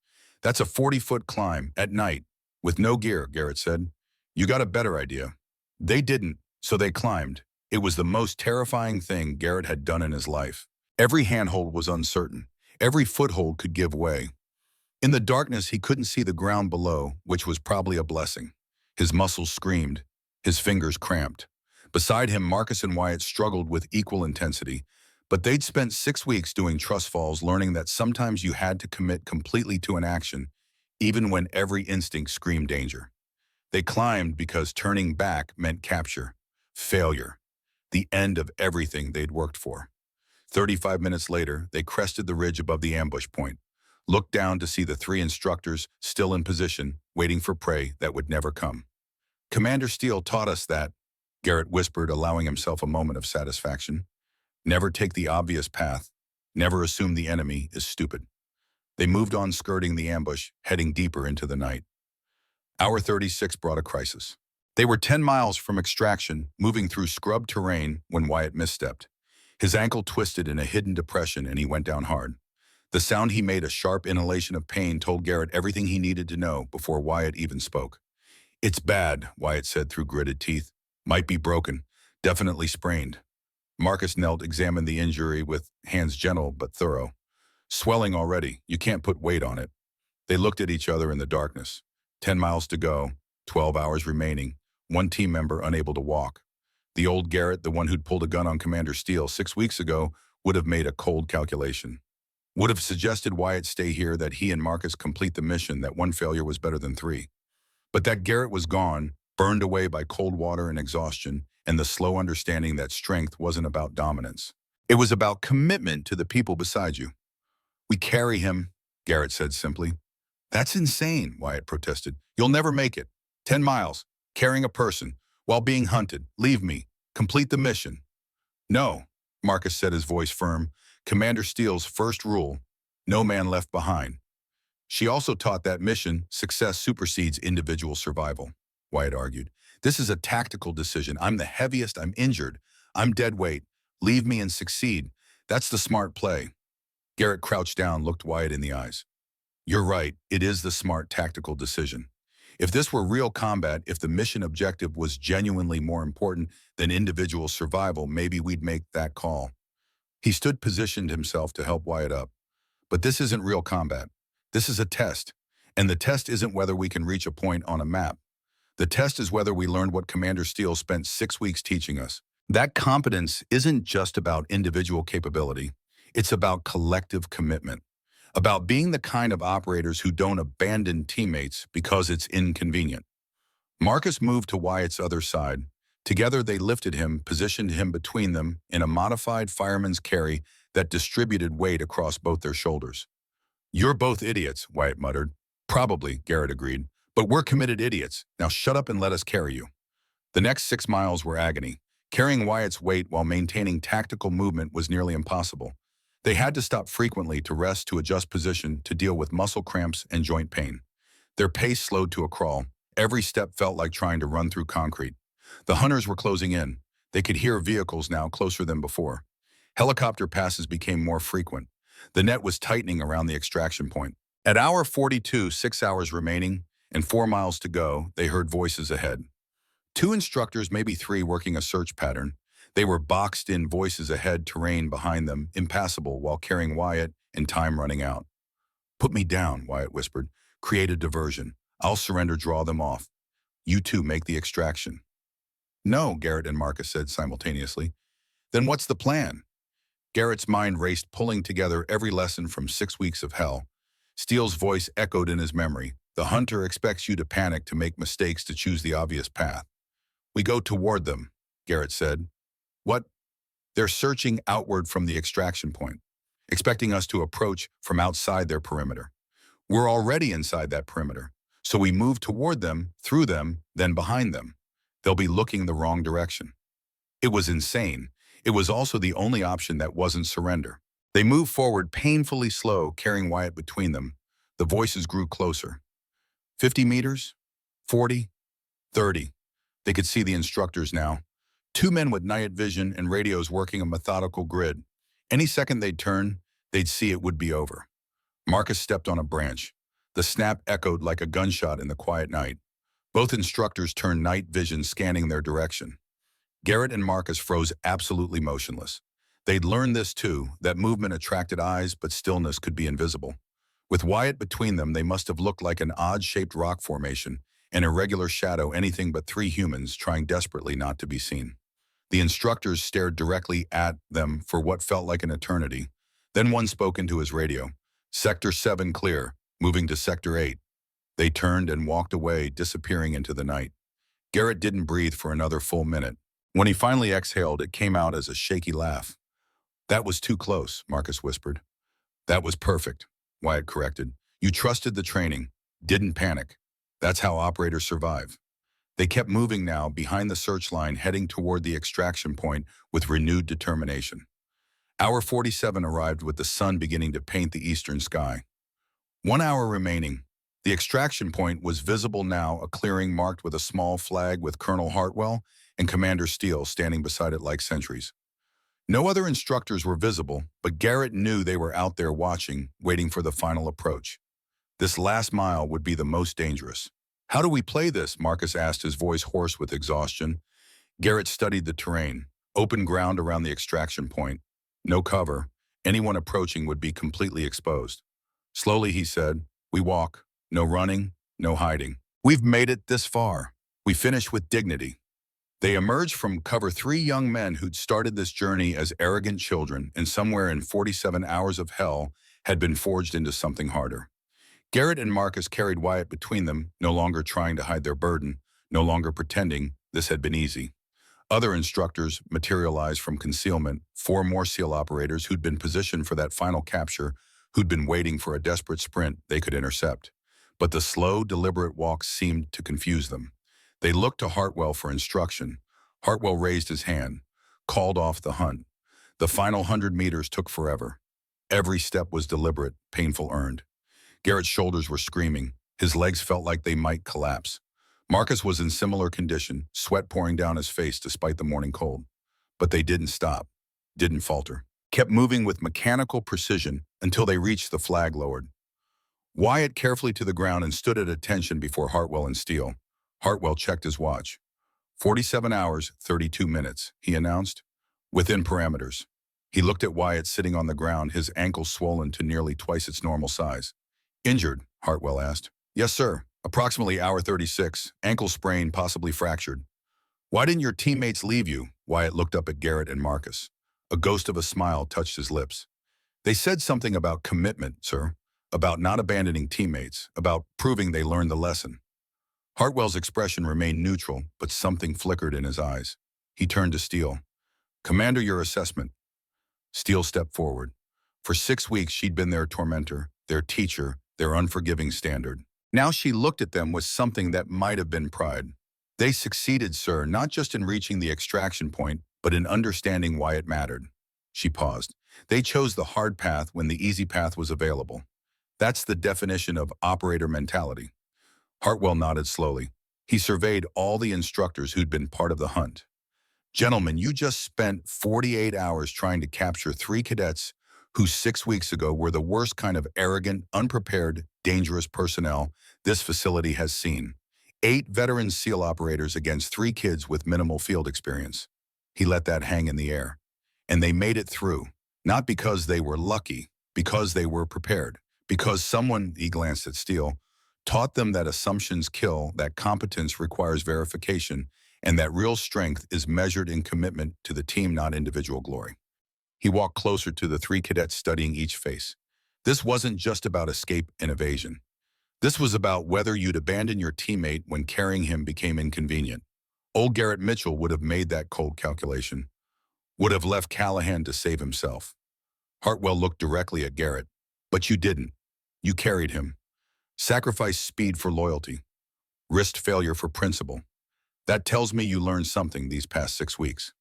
"That's a 40-foot climb, at night, with no gear," Garrett said. "You got a better idea." They didn't, so they climbed. It was the most terrifying thing Garrett had done in his life. Every handhold was uncertain. Every foothold could give way. In the darkness, he couldn't see the ground below, which was probably a blessing. His muscles screamed. His fingers cramped. Beside him, Marcus and Wyatt struggled with equal intensity. But they'd spent 6 weeks doing trust falls, learning that sometimes you had to commit completely to an action, even when every instinct screamed danger. They climbed because turning back meant capture, failure, the end of everything they'd worked for. 35 minutes later, they crested the ridge above the ambush point, looked down to see the 3 instructors still in position, waiting for prey that would never come. "Commander Steele taught us that," Garrett whispered, allowing himself a moment of satisfaction. "Never take the obvious path. Never assume the enemy is stupid." They moved on, skirting the ambush, heading deeper into the night. Hour 36 brought a crisis. They were 10 miles from extraction, moving through scrubbed terrain when Wyatt misstepped. His ankle twisted in a hidden depression and he went down hard. The sound he made, a sharp inhalation of pain, told Garrett everything he needed to know before Wyatt even spoke. "It's bad," Wyatt said through gritted teeth. "Might be broken. Definitely sprained." Marcus knelt, examined the injury with hands gentle but thorough. "Swelling already. You can't put weight on it." They looked at each other in the darkness. 10 miles to go, 12 hours remaining, 1 team member unable to walk. The old Garrett, the one who'd pulled a gun on Commander Steele 6 weeks ago, would have made a cold calculation. Would have suggested Wyatt stay here, that he and Marcus complete the mission, that 1 failure was better than 3. But that Garrett was gone, burned away by cold water and exhaustion, and the slow understanding that strength wasn't about dominance. It was about commitment to the people beside you. "We carry him," Garrett said simply. "That's insane," Wyatt protested. "You'll never make it. 10 miles, carrying a person, while being hunted. Leave me. Complete the mission." "No," Marcus said, his voice firm. "Commander Steele's first rule, no man left behind." "She also taught that mission, success supersedes individual survival," Wyatt argued. "This is a tactical decision. I'm the heaviest, I'm injured, I'm dead weight. Leave me and succeed. That's the smart play." Garrett crouched down, looked Wyatt in the eyes. "You're right, it is the smart tactical decision. If this were real combat, if the mission objective was genuinely more important than individual survival, maybe we'd make that call. He stood positioned himself to help Wyatt up. But this isn't real combat. This is a test. And the test isn't whether we can reach a point on a map. The test is whether we learned what Commander Steele spent 6 weeks teaching us. That competence isn't just about individual capability. It's about collective commitment. About being the kind of operators who don't abandon teammates because it's inconvenient. Marcus moved to Wyatt's other side. Together they lifted him, positioned him between them in a modified fireman's carry that distributed weight across both their shoulders. "You're both idiots," Wyatt muttered. "Probably," Garrett agreed. "But we're committed idiots. Now shut up and let us carry you." The next 6 miles were agony. Carrying Wyatt's weight while maintaining tactical movement was nearly impossible. They had to stop frequently to rest, to adjust position, to deal with muscle cramps and joint pain. Their pace slowed to a crawl. Every step felt like trying to run through concrete. The hunters were closing in. They could hear vehicles now closer than before. Helicopter passes became more frequent. The net was tightening around the extraction point. At hour 42, 6 hours remaining, and 4 miles to go, they heard voices ahead. 2 instructors, maybe 3, working a search pattern. They were boxed-in voices ahead, terrain behind them, impassable while carrying Wyatt and time running out. "Put me down," Wyatt whispered. "Create a diversion. I'll surrender, draw them off. You two make the extraction." "No," Garrett and Marcus said simultaneously. "Then what's the plan?" Garrett's mind raced, pulling together every lesson from 6 weeks of hell. Steele's voice echoed in his memory. "The hunter expects you to panic, to make mistakes, to choose the obvious path." "We go toward them," Garrett said. "What?" "They're searching outward from the extraction point, expecting us to approach from outside their perimeter. We're already inside that perimeter, so we move toward them, through them, then behind them. They'll be looking the wrong direction." It was insane. It was also the only option that wasn't surrender. They moved forward, painfully slow, carrying Wyatt between them. The voices grew closer. 50 meters? 40? 30. They could see the instructors now. 2 men with night vision and radios working a methodical grid. Any second they'd turn, they'd see it would be over. Marcus stepped on a branch. The snap echoed like a gunshot in the quiet night. Both instructors turned night vision, scanning their direction. Garrett and Marcus froze absolutely motionless. They'd learned this too, that movement attracted eyes, but stillness could be invisible. With Wyatt between them, they must have looked like an odd-shaped rock formation, an irregular shadow, anything but 3 humans trying desperately not to be seen. The instructors stared directly at them for what felt like an eternity. Then one spoke into his radio. "Sector 7 clear, moving to Sector 8. They turned and walked away, disappearing into the night. Garrett didn't breathe for another full minute. When he finally exhaled, it came out as a shaky laugh. "That was too close," Marcus whispered. "That was perfect," Wyatt corrected. "You trusted the training, didn't panic. That's how operators survive." They kept moving now, behind the search line, heading toward the extraction point with renewed determination. Hour 47 arrived with the sun beginning to paint the eastern sky. 1 hour remaining. The extraction point was visible now, a clearing marked with a small flag with Colonel Hartwell and Commander Steele standing beside it like sentries. No other instructors were visible, but Garrett knew they were out there watching, waiting for the final approach. This last mile would be the most dangerous. "How do we play this?" Marcus asked, his voice hoarse with exhaustion. Garrett studied the terrain. Open ground around the extraction point. No cover. Anyone approaching would be completely exposed. Slowly, he said, "We walk. No running, no hiding. We've made it this far. We finish with dignity." They emerged from cover, 3 young men who'd started this journey as arrogant children, and somewhere in 47 hours of hell had been forged into something harder. Garrett and Marcus carried Wyatt between them, no longer trying to hide their burden, no longer pretending this had been easy. Other instructors materialized from concealment, 4 more SEAL operators who'd been positioned for that final capture, who'd been waiting for a desperate sprint they could intercept. But the slow, deliberate walk seemed to confuse them. They looked to Hartwell for instruction. Hartwell raised his hand, called off the hunt. The final 100 meters took forever. Every step was deliberate, painful, earned. Garrett's shoulders were screaming. His legs felt like they might collapse. Marcus was in similar condition, sweat pouring down his face despite the morning cold. But they didn't stop, didn't falter. Kept moving with mechanical precision until they reached the flag lowered. Wyatt carefully to the ground and stood at attention before Hartwell and Steele. Hartwell checked his watch. 47 hours, 32 minutes, he announced, within parameters. He looked at Wyatt sitting on the ground, his ankles swollen to nearly twice its normal size. Injured? Hartwell asked. Yes, sir. Approximately hour 36, ankle sprain, possibly fractured. Why didn't your teammates leave you? Wyatt looked up at Garrett and Marcus. A ghost of a smile touched his lips. They said something about commitment, sir, about not abandoning teammates, about proving they learned the lesson. Hartwell's expression remained neutral, but something flickered in his eyes. He turned to Steele. Commander, your assessment. Steele stepped forward. For 6 weeks, she'd been their tormentor, their teacher, their unforgiving standard. Now she looked at them with something that might have been pride. They succeeded, sir, not just in reaching the extraction point, but in understanding why it mattered. She paused. They chose the hard path when the easy path was available. That's the definition of operator mentality. Hartwell nodded slowly. He surveyed all the instructors who'd been part of the hunt. Gentlemen, you just spent 48 hours trying to capture 3 cadets who 6 weeks ago were the worst kind of arrogant, unprepared, dangerous personnel this facility has seen. 8 veteran SEAL operators against 3 kids with minimal field experience. He let that hang in the air. And they made it through, not because they were lucky, because they were prepared, because someone, he glanced at Steele, taught them that assumptions kill, that competence requires verification, and that real strength is measured in commitment to the team, not individual glory. He walked closer to the 3 cadets, studying each face. This wasn't just about escape and evasion. This was about whether you'd abandon your teammate when carrying him became inconvenient. Old Garrett Mitchell would have made that cold calculation, would have left Callahan to save himself. Hartwell looked directly at Garrett. But you didn't. You carried him. Sacrificed speed for loyalty. Risked failure for principle. That tells me you learned something these past 6 weeks.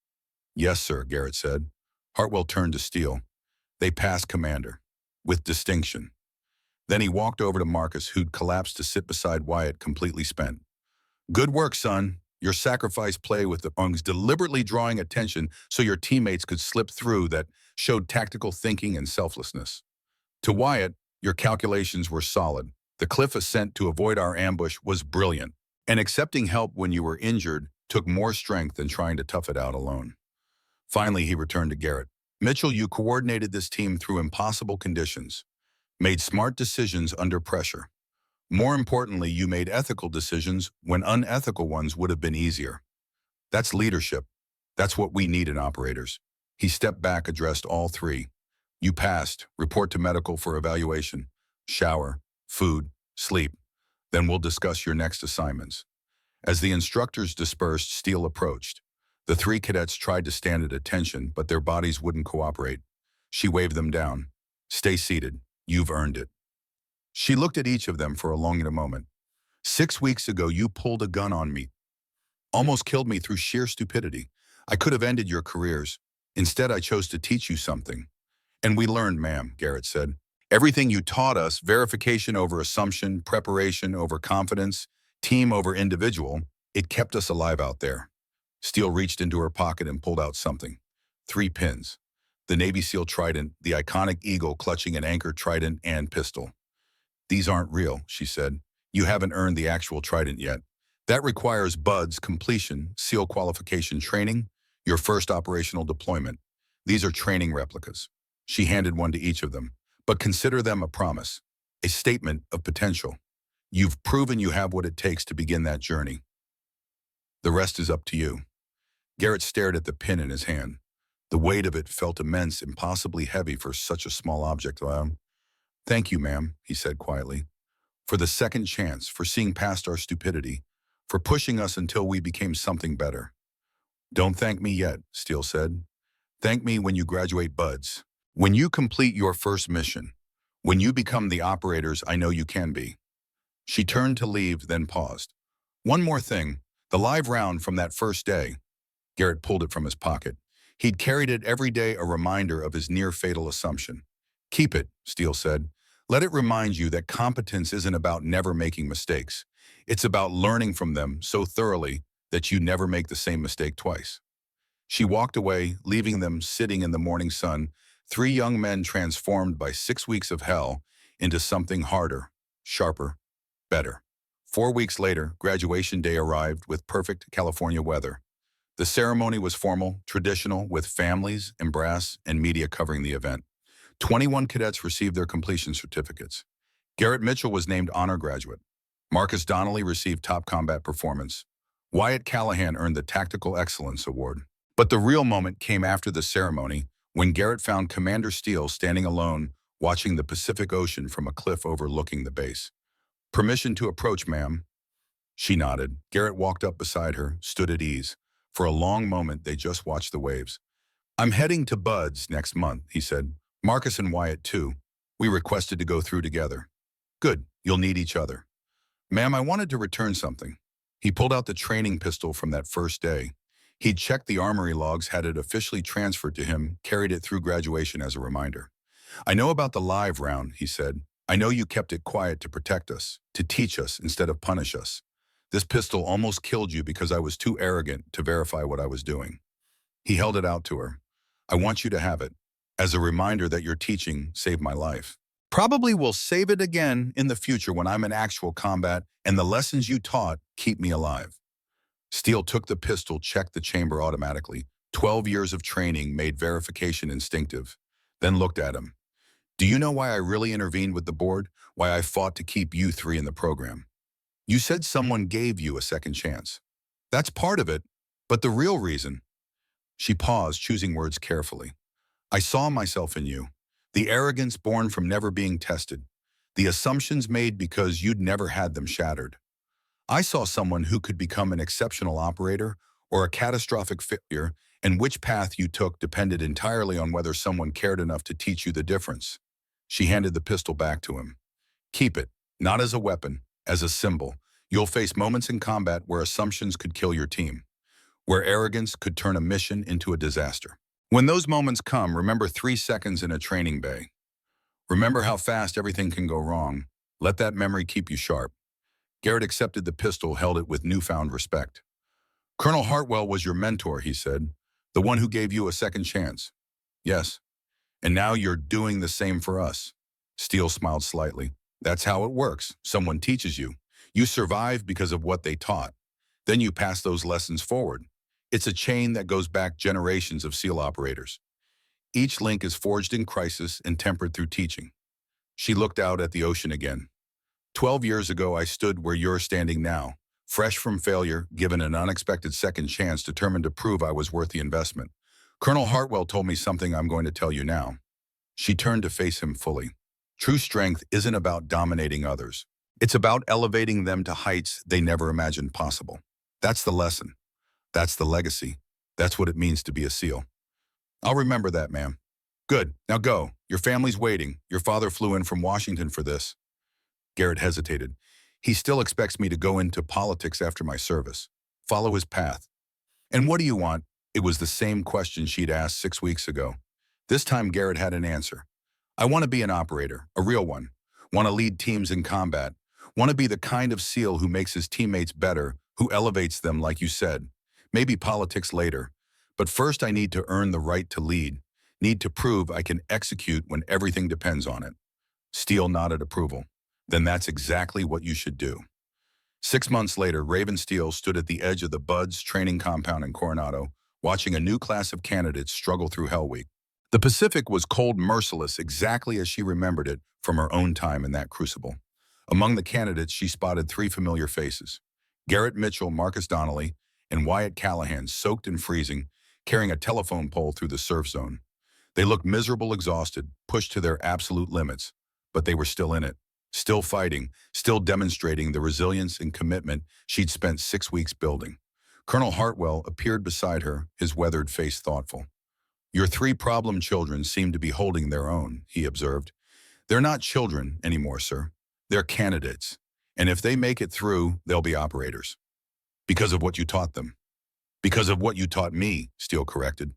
Yes, sir, Garrett said. Hartwell turned to Steele. They passed Commander. With distinction. Then he walked over to Marcus, who'd collapsed to sit beside Wyatt, completely spent. Good work, son. Your sacrifice play with the Ungs, deliberately drawing attention so your teammates could slip through, that showed tactical thinking and selflessness. To Wyatt, your calculations were solid. The cliff ascent to avoid our ambush was brilliant. And accepting help when you were injured took more strength than trying to tough it out alone. Finally, he returned to Garrett. Mitchell, you coordinated this team through impossible conditions, made smart decisions under pressure. More importantly, you made ethical decisions when unethical ones would have been easier. That's leadership. That's what we need in operators. He stepped back, addressed all 3. You passed. Report to medical for evaluation. Shower, food, sleep. Then we'll discuss your next assignments. As the instructors dispersed, Steele approached. The 3 cadets tried to stand at attention, but their bodies wouldn't cooperate. She waved them down. Stay seated. You've earned it. She looked at each of them for a long moment. 6 weeks ago, you pulled a gun on me. Almost killed me through sheer stupidity. I could have ended your careers. Instead, I chose to teach you something. And we learned, ma'am, Garrett said. Everything you taught us, verification over assumption, preparation over confidence, team over individual, it kept us alive out there. Steele reached into her pocket and pulled out something. 3 pins. The Navy SEAL trident, the iconic eagle clutching an anchor trident and pistol. These aren't real, she said. You haven't earned the actual trident yet. That requires BUDS completion, SEAL qualification training, your first operational deployment. These are training replicas. She handed one to each of them. But consider them a promise, a statement of potential. You've proven you have what it takes to begin that journey. The rest is up to you. Garrett stared at the pin in his hand. The weight of it felt immense, impossibly heavy for such a small object. Thank you, ma'am, he said quietly, for the second chance, for seeing past our stupidity, for pushing us until we became something better. Don't thank me yet, Steele said. Thank me when you graduate BUDS. When you complete your first mission, when you become the operators I know you can be. She turned to leave, then paused. One more thing, the live round from that first day. Garrett pulled it from his pocket. He'd carried it every day, a reminder of his near-fatal assumption. Keep it, Steele said. Let it remind you that competence isn't about never making mistakes. It's about learning from them so thoroughly that you never make the same mistake twice. She walked away, leaving them sitting in the morning sun, 3 young men transformed by 6 weeks of hell into something harder, sharper, better. 4 weeks later, graduation day arrived with perfect California weather. The ceremony was formal, traditional, with families and brass and media covering the event. 21 cadets received their completion certificates. Garrett Mitchell was named honor graduate. Marcus Donnelly received top combat performance. Wyatt Callahan earned the Tactical Excellence Award. But the real moment came after the ceremony, when Garrett found Commander Steele standing alone, watching the Pacific Ocean from a cliff overlooking the base. "Permission to approach, ma'am." She nodded. Garrett walked up beside her, stood at ease. For a long moment, they just watched the waves. "I'm heading to Bud's next month," he said. "Marcus and Wyatt, too. We requested to go through together." "Good. You'll need each other." "Ma'am, I wanted to return something." He pulled out the training pistol from that first day. He'd checked the armory logs, had it officially transferred to him, carried it through graduation as a reminder. "I know about the live round," he said. "I know you kept it quiet to protect us, to teach us instead of punish us. This pistol almost killed you because I was too arrogant to verify what I was doing." He held it out to her. "I want you to have it, as a reminder that your teaching saved my life. Probably will save it again in the future when I'm in actual combat, and the lessons you taught keep me alive." Steele took the pistol, checked the chamber automatically. 12 years of training made verification instinctive. Then looked at him. "Do you know why I really intervened with the board? Why I fought to keep you three in the program? You said someone gave you a second chance. That's part of it, but the real reason—" She paused, choosing words carefully. "I saw myself in you. The arrogance born from never being tested. The assumptions made because you'd never had them shattered. I saw someone who could become an exceptional operator or a catastrophic failure, and which path you took depended entirely on whether someone cared enough to teach you the difference." She handed the pistol back to him. "Keep it, not as a weapon, as a symbol. You'll face moments in combat where assumptions could kill your team, where arrogance could turn a mission into a disaster. When those moments come, remember 3 seconds in a training bay. Remember how fast everything can go wrong. Let that memory keep you sharp." Garrett accepted the pistol, held it with newfound respect. "Colonel Hartwell was your mentor," he said. "The one who gave you a second chance." "Yes. And now you're doing the same for us." Steele smiled slightly. "That's how it works. Someone teaches you. You survive because of what they taught. Then you pass those lessons forward. It's a chain that goes back generations of SEAL operators. Each link is forged in crisis and tempered through teaching." She looked out at the ocean again. 12 years ago, I stood where you're standing now, fresh from failure, given an unexpected second chance, determined to prove I was worth the investment. Colonel Hartwell told me something I'm going to tell you now." She turned to face him fully. "True strength isn't about dominating others. It's about elevating them to heights they never imagined possible. That's the lesson. That's the legacy. That's what it means to be a SEAL." "I'll remember that, ma'am." "Good. Now go. Your family's waiting. Your father flew in from Washington for this." Garrett hesitated. "He still expects me to go into politics after my service. Follow his path." "And what do you want?" It was the same question she'd asked 6 weeks ago. This time Garrett had an answer. "I want to be an operator, a real one. Want to lead teams in combat. Want to be the kind of SEAL who makes his teammates better, who elevates them like you said. Maybe politics later. But first I need to earn the right to lead. Need to prove I can execute when everything depends on it." Steele nodded approval. "Then that's exactly what you should do." 6 months later, Raven Steele stood at the edge of the Buds training compound in Coronado, watching a new class of candidates struggle through Hell Week. The Pacific was cold, merciless, exactly as she remembered it from her own time in that crucible. Among the candidates, she spotted 3 familiar faces: Garrett Mitchell, Marcus Donnelly, and Wyatt Callahan, soaked and freezing, carrying a telephone pole through the surf zone. They looked miserable, exhausted, pushed to their absolute limits, but they were still in it. Still fighting, still demonstrating the resilience and commitment she'd spent 6 weeks building. Colonel Hartwell appeared beside her, his weathered face thoughtful. "Your 3 problem children seem to be holding their own," he observed. "They're not children anymore, sir. They're candidates. And if they make it through, they'll be operators. Because of what you taught them." "Because of what you taught me," Steele corrected.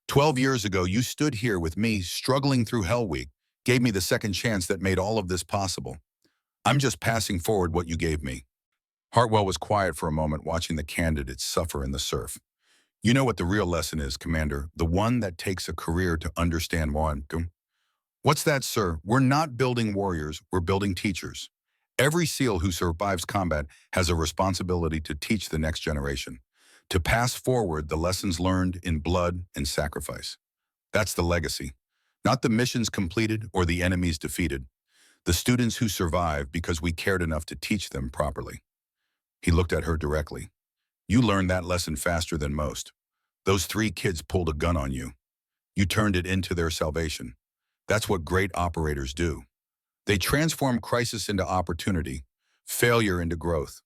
12 years ago, you stood here with me, struggling through Hell Week, gave me the second chance that made all of this possible. I'm just passing forward what you gave me." Hartwell was quiet for a moment, watching the candidates suffer in the surf. "You know what the real lesson is, Commander, the one that takes a career to understand one." "What's that, sir?" "We're not building warriors, we're building teachers. Every SEAL who survives combat has a responsibility to teach the next generation, to pass forward the lessons learned in blood and sacrifice. That's the legacy. Not the missions completed or the enemies defeated. The students who survive because we cared enough to teach them properly. He looked at her directly. You learned that lesson faster than most. Those 3 kids pulled a gun on you. You turned it into their salvation. That's what great operators do. They transform crisis into opportunity, failure into growth.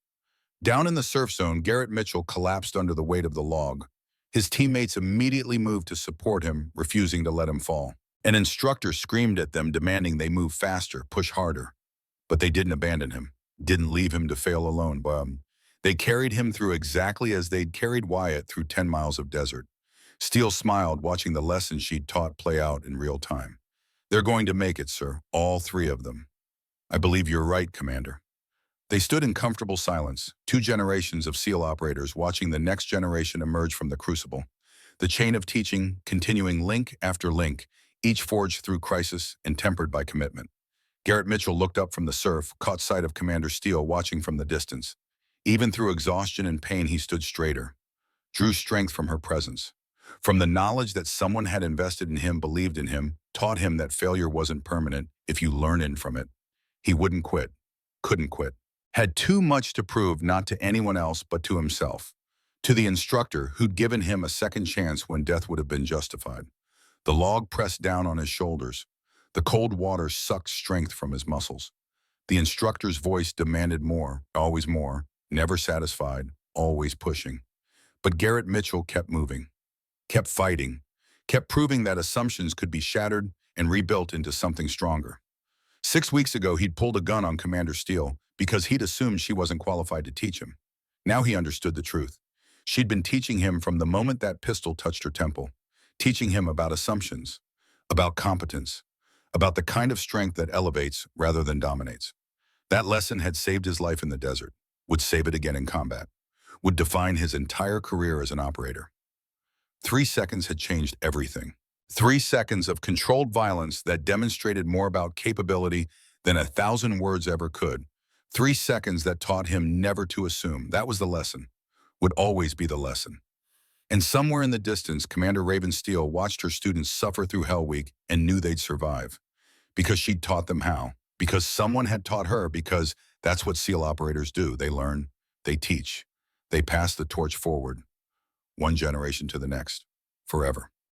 Down in the surf zone, Garrett Mitchell collapsed under the weight of the log. His teammates immediately moved to support him, refusing to let him fall. An instructor screamed at them, demanding they move faster, push harder. But they didn't abandon him, didn't leave him to fail alone. They carried him through exactly as they'd carried Wyatt through 10 miles of desert. Steele smiled, watching the lessons she'd taught play out in real time. They're going to make it, sir, all 3 of them. I believe you're right, Commander. They stood in comfortable silence, 2 generations of SEAL operators watching the next generation emerge from the crucible. The chain of teaching, continuing link after link, each forged through crisis and tempered by commitment. Garrett Mitchell looked up from the surf, caught sight of Commander Steele watching from the distance. Even through exhaustion and pain, he stood straighter, drew strength from her presence. From the knowledge that someone had invested in him, believed in him, taught him that failure wasn't permanent if you learn from it. He wouldn't quit, couldn't quit. Had too much to prove, not to anyone else but to himself, to the instructor who'd given him a second chance when death would have been justified. The log pressed down on his shoulders. The cold water sucked strength from his muscles. The instructor's voice demanded more, never satisfied, always pushing. But Garrett Mitchell kept moving, kept fighting, kept proving that assumptions could be shattered and rebuilt into something stronger. 6 weeks ago, he'd pulled a gun on Commander Steele because he'd assumed she wasn't qualified to teach him. Now he understood the truth. She'd been teaching him from the moment that pistol touched her temple, teaching him about assumptions, about competence, about the kind of strength that elevates rather than dominates. That lesson had saved his life in the desert, would save it again in combat, would define his entire career as an operator. 3 seconds had changed everything. 3 seconds of controlled violence that demonstrated more about capability than 1,000 words ever could. 3 seconds that taught him never to assume. That was the lesson, would always be the lesson. And somewhere in the distance, Commander Raven Steele watched her students suffer through Hell Week and knew they'd survive. Because she'd taught them how. Because someone had taught her. Because that's what SEAL operators do. They learn, they teach, they pass the torch forward, one generation to the next, forever.